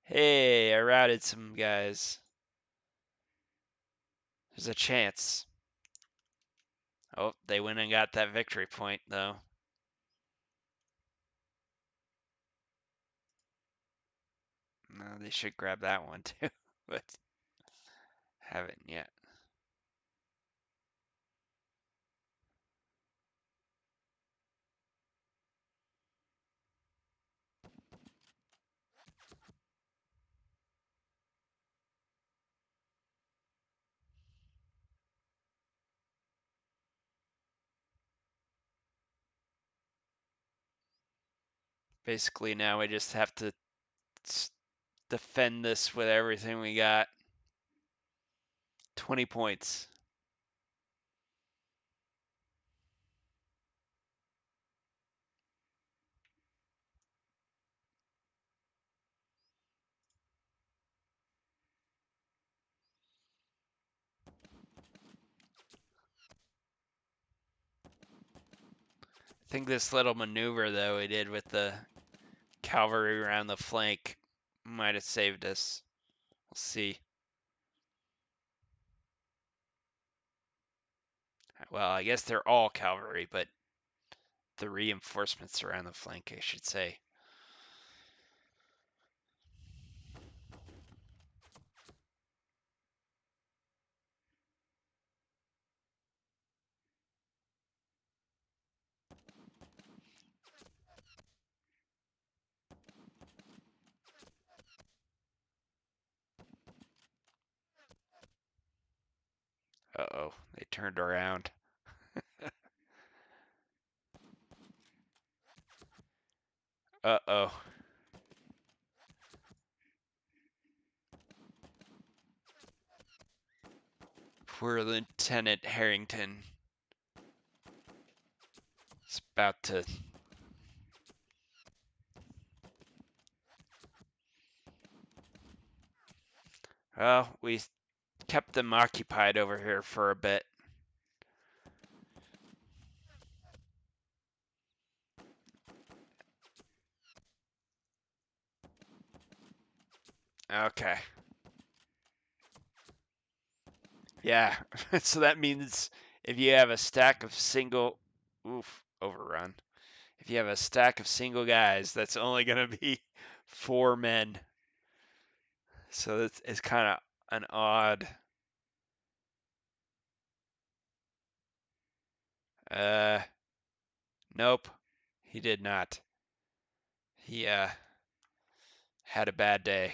S1: Hey, I routed some guys. There's a chance. Oh, they went and got that victory point, though. No, they should grab that one, too, but haven't yet. Basically, now we just have to defend this with everything we got. 20 points. I think this little maneuver, though, we did with the cavalry around the flank might have saved us. We'll see. Well, I guess they're all cavalry, but the reinforcements around the flank, I should say. Uh-oh, they turned around. Uh-oh. Poor Lieutenant Harrington is about to... Well, we kept them occupied over here for a bit. Okay. Yeah, so that means if you have a stack of single... Oof, overrun. If you have a stack of single guys, that's only going to be 4 men. So it's kind of an odd... Nope, he did not. He had a bad day.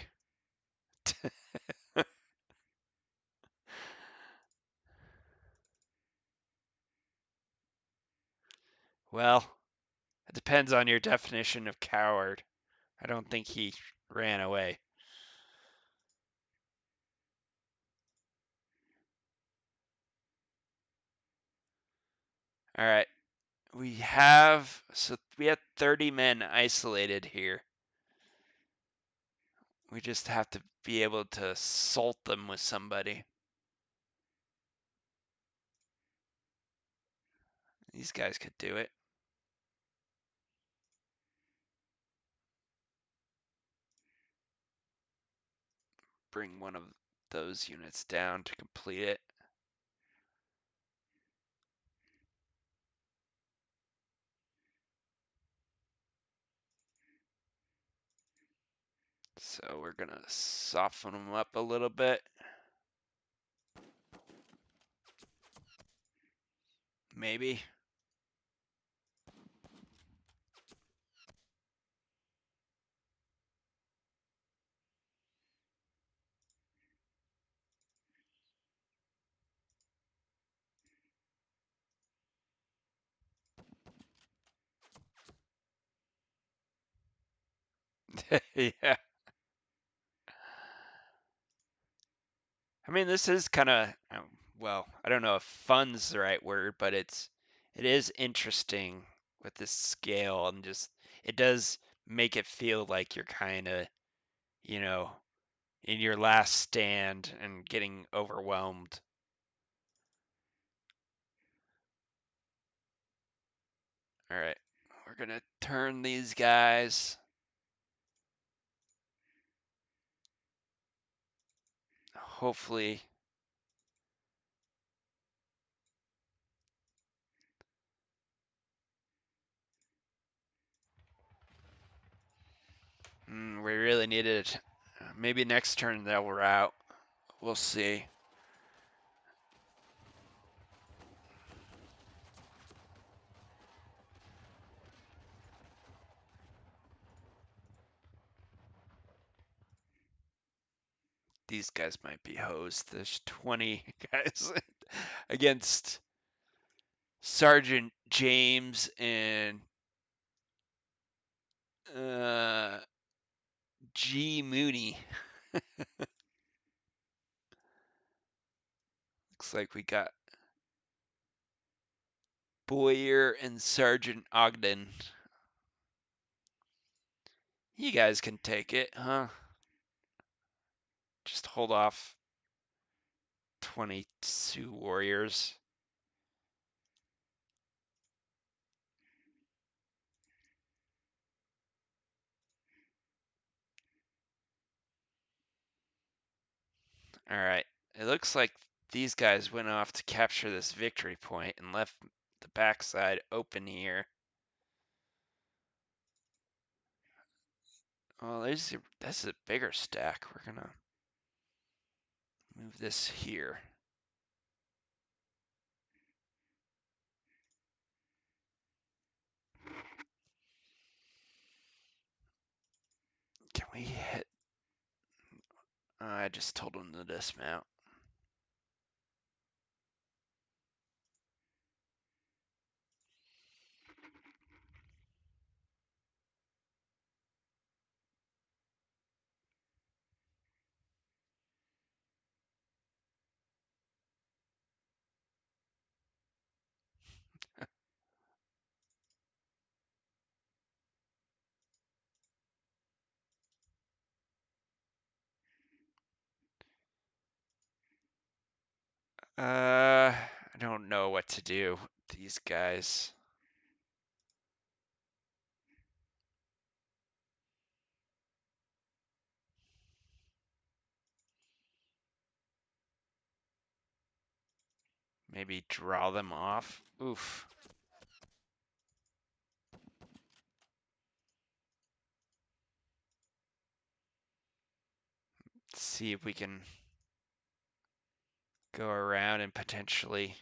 S1: Well, it depends on your definition of coward. I don't think he ran away. All right. We have 30 men isolated here. We just have to be able to assault them with somebody. These guys could do it. Bring one of those units down to complete it. So we're gonna soften them up a little bit. Maybe. Yeah. I mean, this is kind of, well, I don't know if fun's the right word, but it is interesting with this scale and just it does make it feel like you're kind of, you know, in your last stand and getting overwhelmed. All right, we're gonna turn these guys. Hopefully, we really needed. Maybe next turn they'll rout. We'll see. These guys might be hosed. There's 20 guys against Sergeant James and uh, G. Mooney. Looks like we got Boyer and Sergeant Ogden. You guys can take it, huh? Just hold off 22 warriors. All right. It looks like these guys went off to capture this victory point and left the backside open here. Well, that's a bigger stack. We're gonna move this here. Can we hit? I just told him to dismount. I don't know what to do with these guys. Maybe draw them off. Oof. Let's see if we can go around and potentially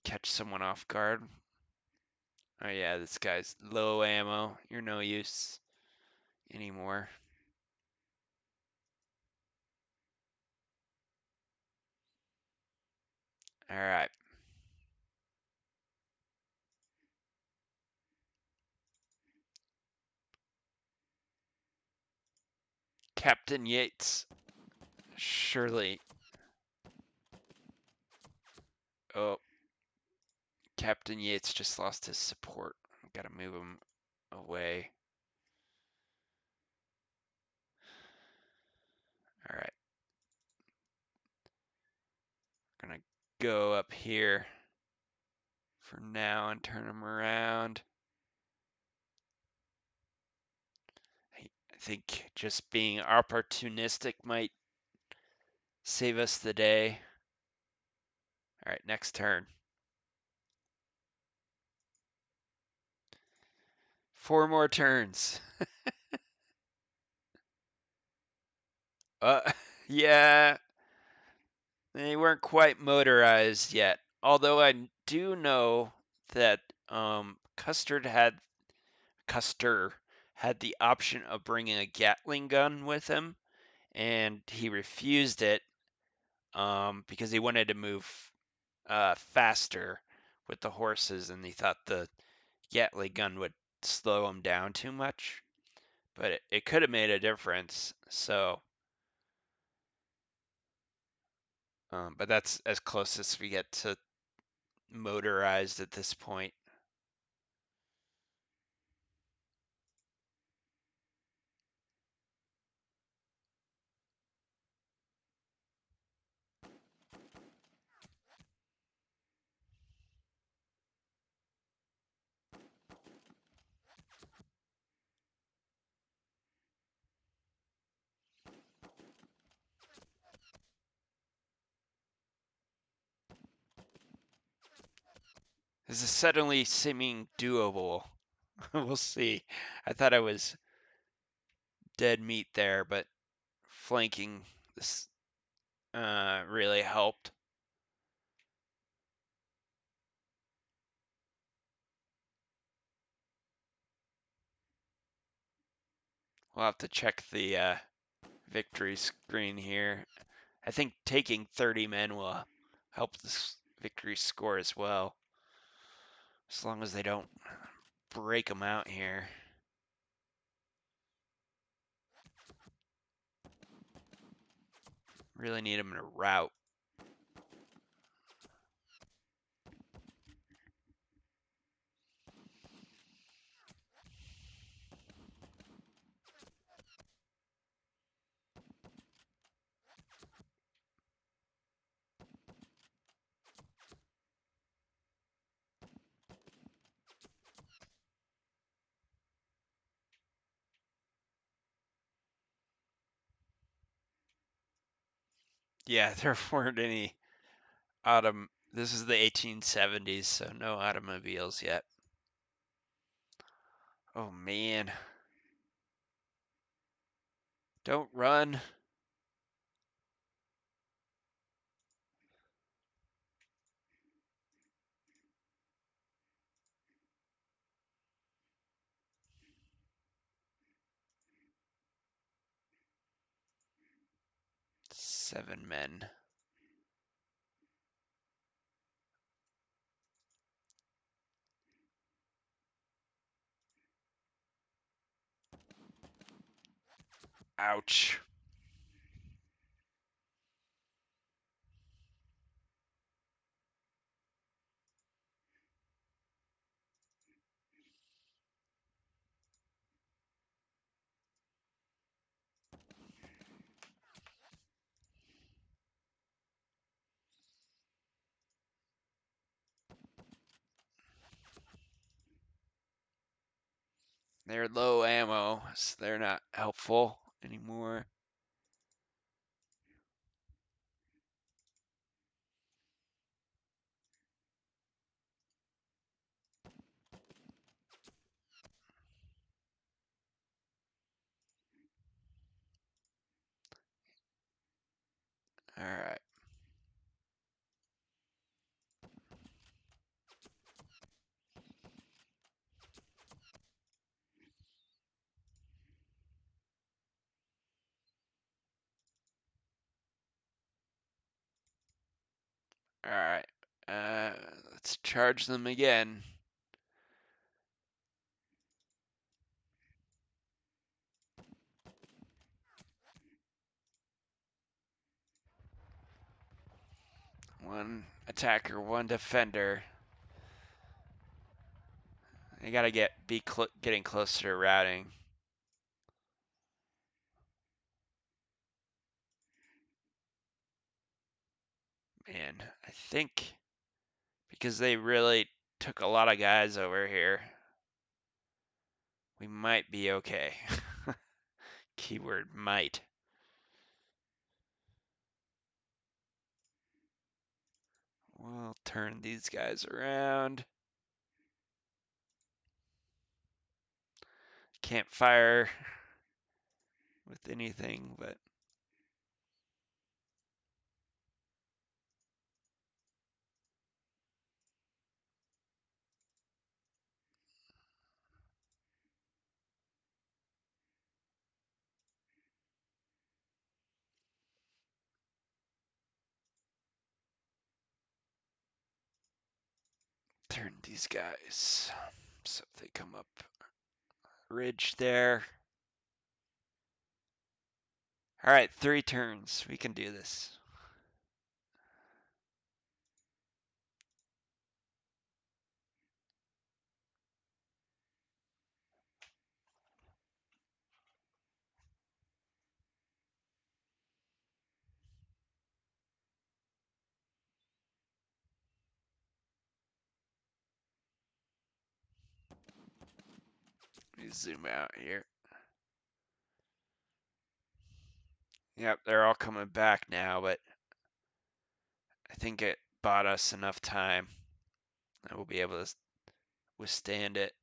S1: catch someone off guard. Oh yeah, this guy's low ammo. You're no use anymore. All right. Captain Yates. Surely. Oh, Captain Yates just lost his support. Gotta move him away. All right. Gonna go up here for now and turn him around. I think just being opportunistic might save us the day. All right, next turn. 4 more turns. Uh, yeah, they weren't quite motorized yet. Although I do know that Custer had the option of bringing a Gatling gun with him, and he refused it because he wanted to move faster with the horses, and he thought the Gatling gun would slow him down too much. But it could have made a difference. So, but that's as close as we get to motorized at this point. This is suddenly seeming doable. We'll see. I thought I was dead meat there, but flanking this really helped. We'll have to check the victory screen here. I think taking 30 men will help this victory score as well, as long as they don't break them out here. Really need them in a rout. Yeah, there weren't any this is the 1870s, so no automobiles yet. Oh man. Don't run. Seven men. Ouch. They're low ammo, so they're not helpful anymore. All right. All right. Let's charge them again. One attacker, one defender. You gotta be getting closer to routing. Man, I think because they really took a lot of guys over here, we might be okay. Keyword might. We'll turn these guys around. Can't fire with anything, but turn these guys. So if they come up ridge there. All right, 3 turns. We can do this. Let me zoom out here. Yep, they're all coming back now, but I think it bought us enough time that we'll be able to withstand it.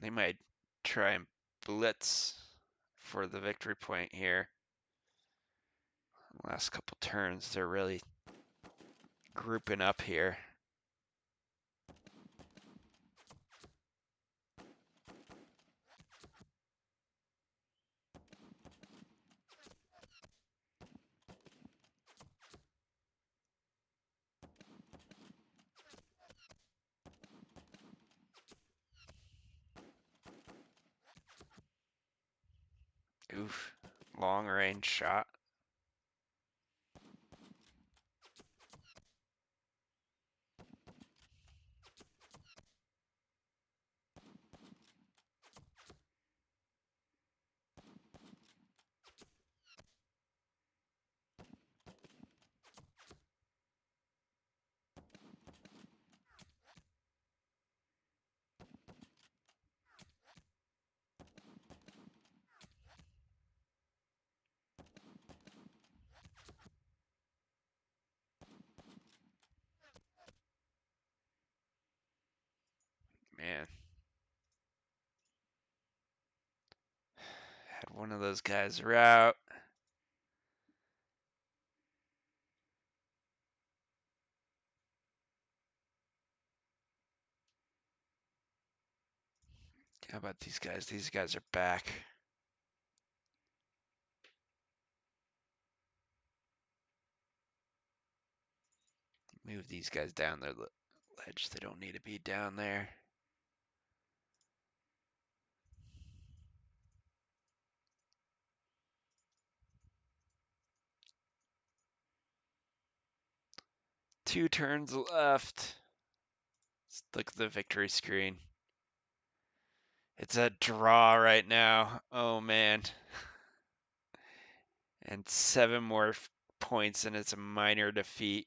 S1: They might try and blitz for the victory point here. Last couple turns, they're really grouping up here. Oof, long range shot. Man. Had one of those guys route. How about these guys? These guys are back. Move these guys down their ledge. They don't need to be down there. Two turns left. Let's look at the victory screen. It's a draw right now. Oh, man. And 7 more points, and it's a minor defeat.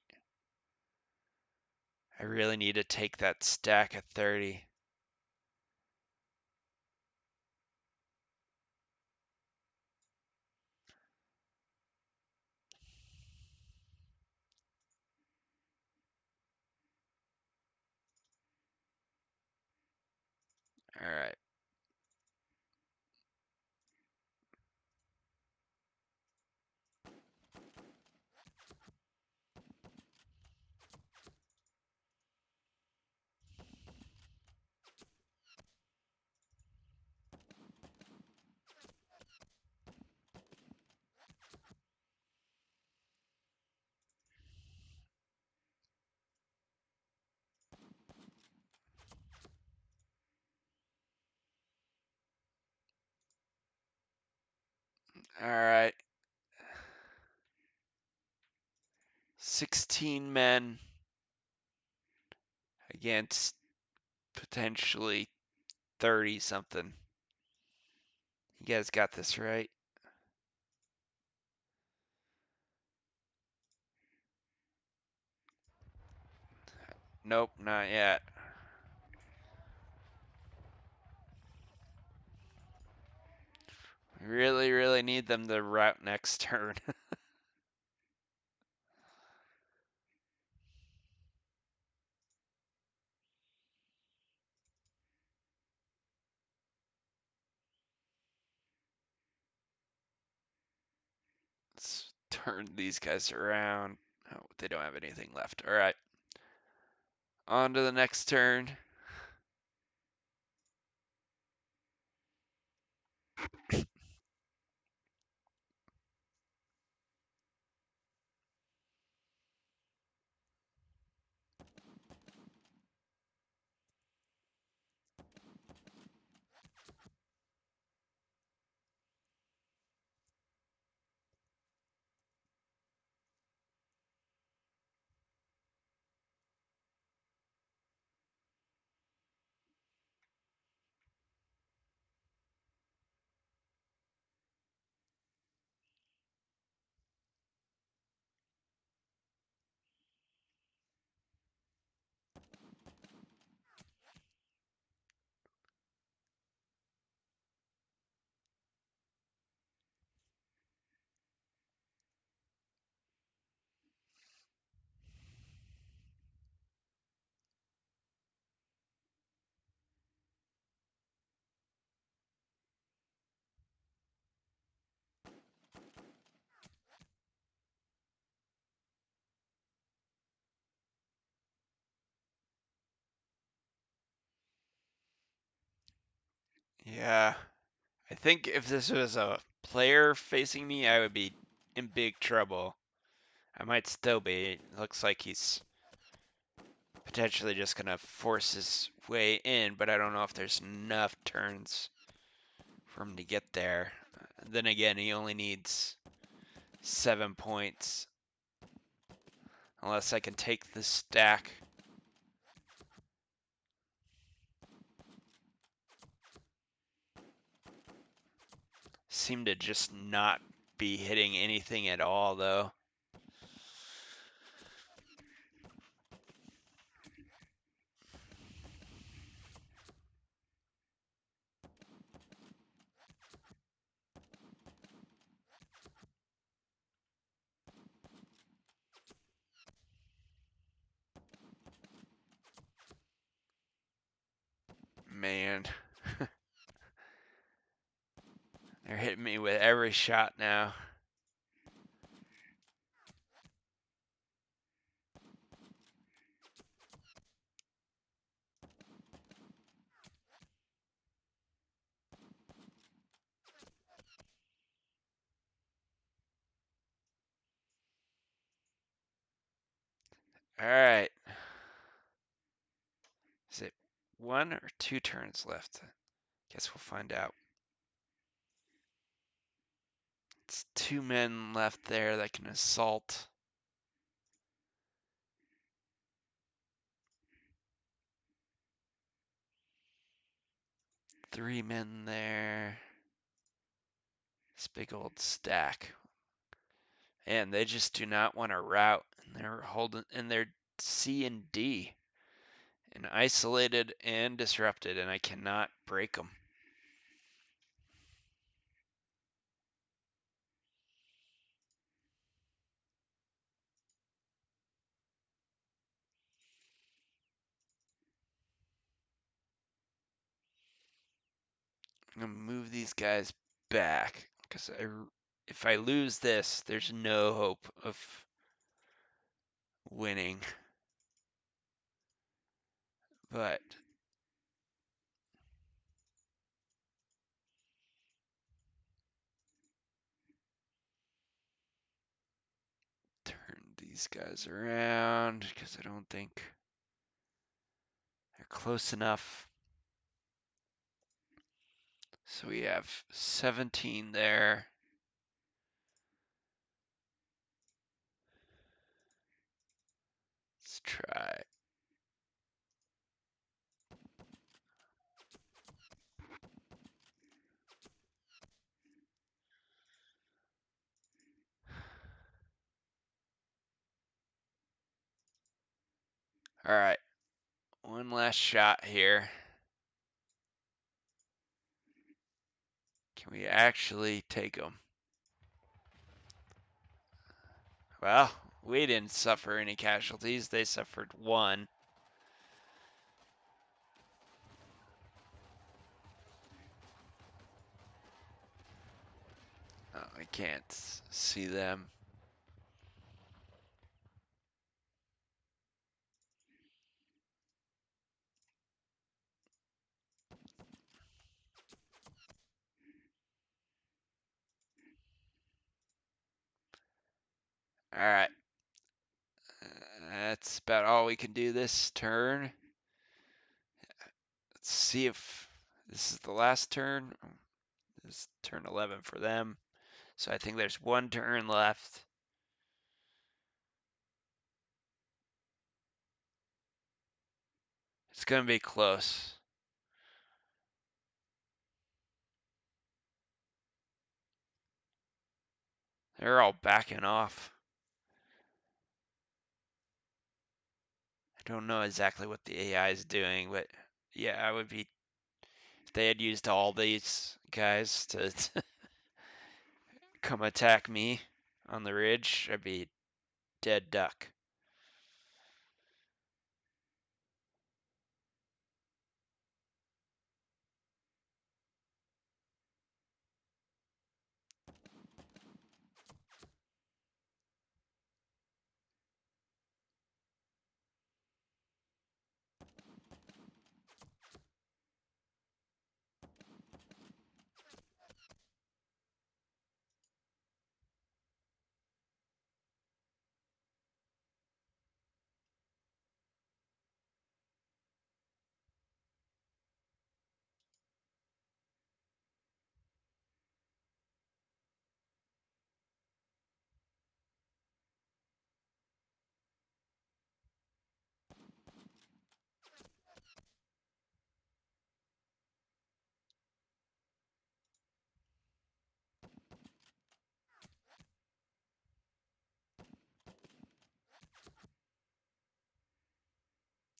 S1: I really need to take that stack at 30. All right. All right. 16 men against potentially 30 something. You guys got this right. Nope, not yet. We really, really need them to route next turn. Let's turn these guys around. Oh, they don't have anything left. All right. On to the next turn. Yeah. I think if this was a player facing me, I would be in big trouble. I might still be. It looks like he's potentially just going to force his way in, but I don't know if there's enough turns for him to get there. Then again, he only needs 7 points. Unless I can take the stack. Seem to just not be hitting anything at all, though. Man. They're hitting me with every shot now. All right. Is it 1 or 2 turns left? Guess we'll find out. It's 2 men left there that can assault. Three men there. This big old stack. And they just do not want to route. And they're holding, and they're C and D. And isolated and disrupted, and I cannot break them. I'm gonna move these guys back because if I lose this, there's no hope of winning. But turn these guys around because I don't think they're close enough. So we have 17 there. Let's try. All right, one last shot here. Can we actually take them? Well, we didn't suffer any casualties. They suffered 1. Oh, I can't see them. All right. That's about all we can do this turn. Let's see if this is the last turn. This is turn 11 for them. So I think there's 1 turn left. It's going to be close. They're all backing off. I don't know exactly what the AI is doing, but yeah, I would be, if they had used all these guys to come attack me on the ridge, I'd be dead duck.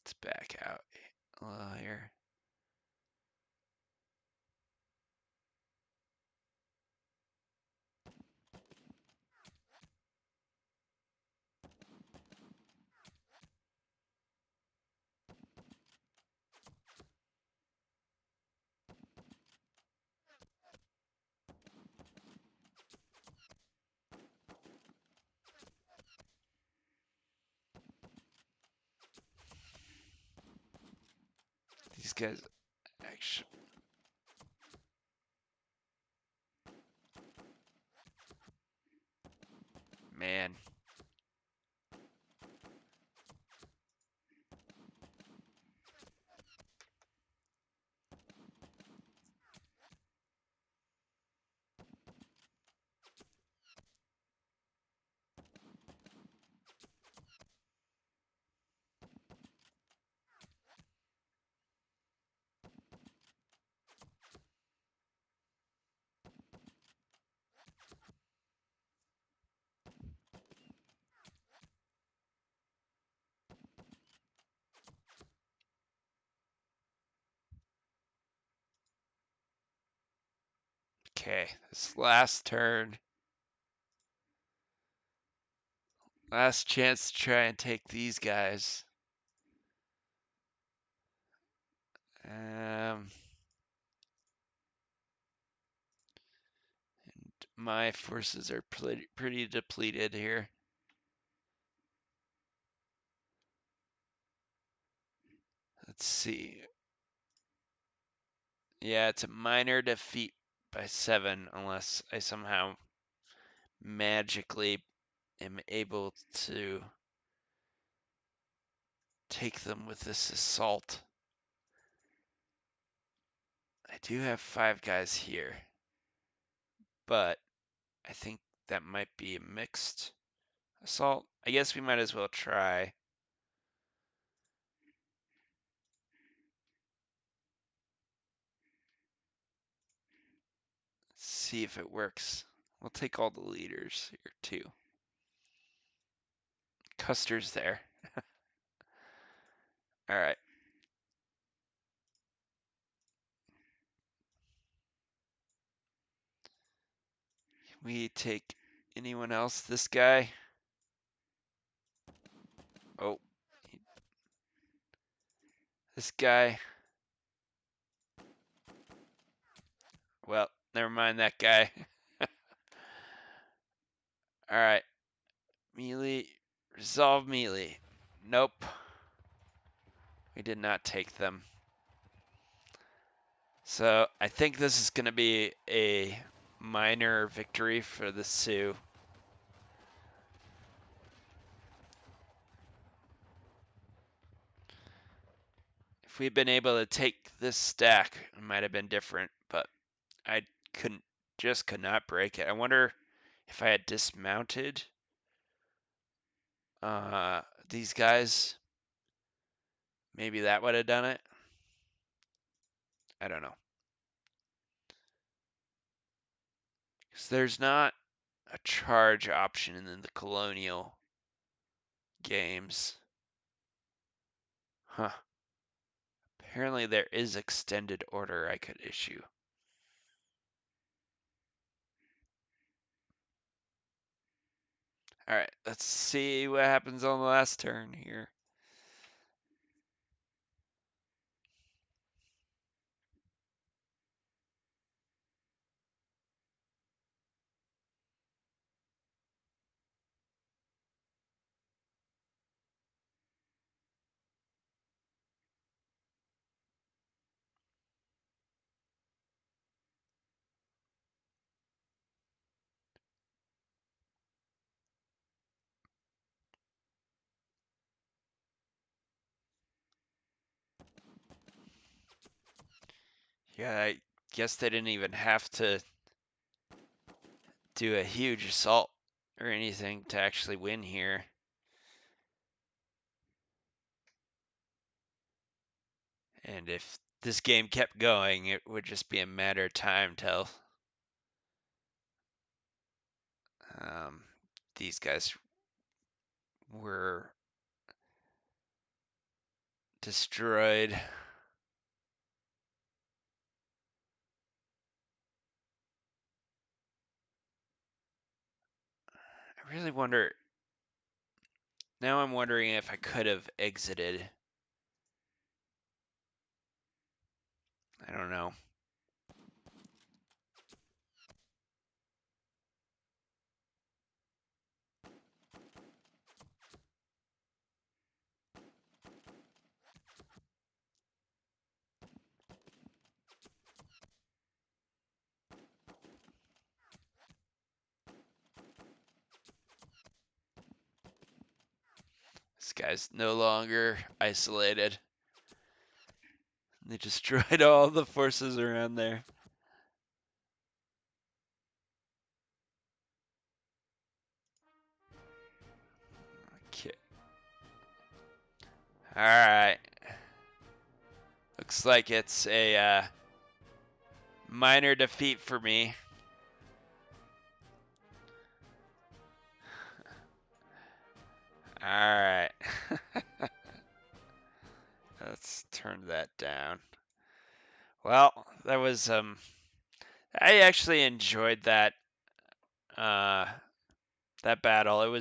S1: Let's back out a little here. These guys actually, man, Okay, this last turn. Last chance to try and take these guys. And my forces are pretty depleted here. Let's see. Yeah, it's a minor defeat by 7 unless I somehow magically am able to take them with this assault. I do have 5 guys here, but I think that might be a mixed assault. I guess we might as well try. See if it works. We'll take all the leaders here too. Custer's there. All right. Can we take anyone else? This guy? Oh. This guy. Well, never mind that guy. All right. Melee. Resolve melee. Nope. We did not take them. So I think this is going to be a minor victory for the Sioux. If we'd been able to take this stack, it might have been different, but I could not break it. I wonder if I had dismounted these guys, maybe that would have done it. I don't know. Because there's not a charge option in the colonial games. Huh. Apparently there is extended order I could issue. All right, let's see what happens on the last turn here. Yeah, I guess they didn't even have to do a huge assault or anything to actually win here. And if this game kept going, it would just be a matter of time till these guys were destroyed. I really wonder. Now I'm wondering if I could have exited. I don't know. This guy's no longer isolated. They destroyed all the forces around there. Okay. All right. Looks like it's a minor defeat for me. All right. Let's turn that down. Well, that was I actually enjoyed uh, that battle.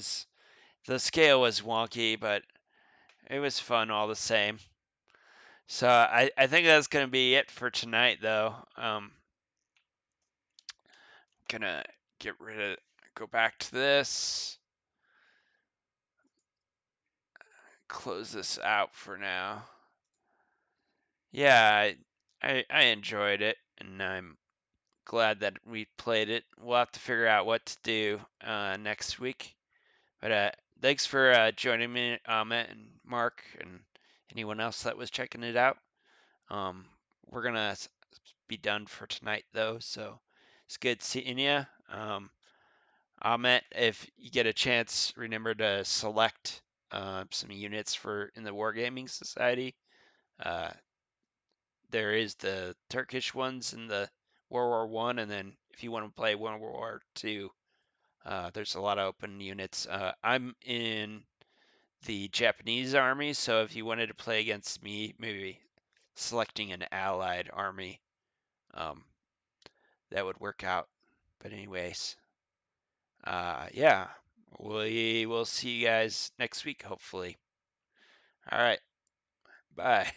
S1: The scale was wonky, but it was fun all the same. So I think that's gonna be it for tonight, though. Gonna get rid of, go back to this, close this out for now. Yeah, I enjoyed it, and I'm glad that we played it. We'll have to figure out what to do next week. But thanks for joining me, Amit and Mark, and anyone else that was checking it out. We're gonna be done for tonight, though, so it's good seeing you. Amit, if you get a chance, remember to select some units for in the Wargaming Society. Uh, there is the Turkish ones in the World War One, and then if you want to play World War Two, there's a lot of open units. I'm in the Japanese army, so if you wanted to play against me, maybe selecting an allied army, um, that would work out. But anyways, yeah, we will see you guys next week, hopefully. All right, bye.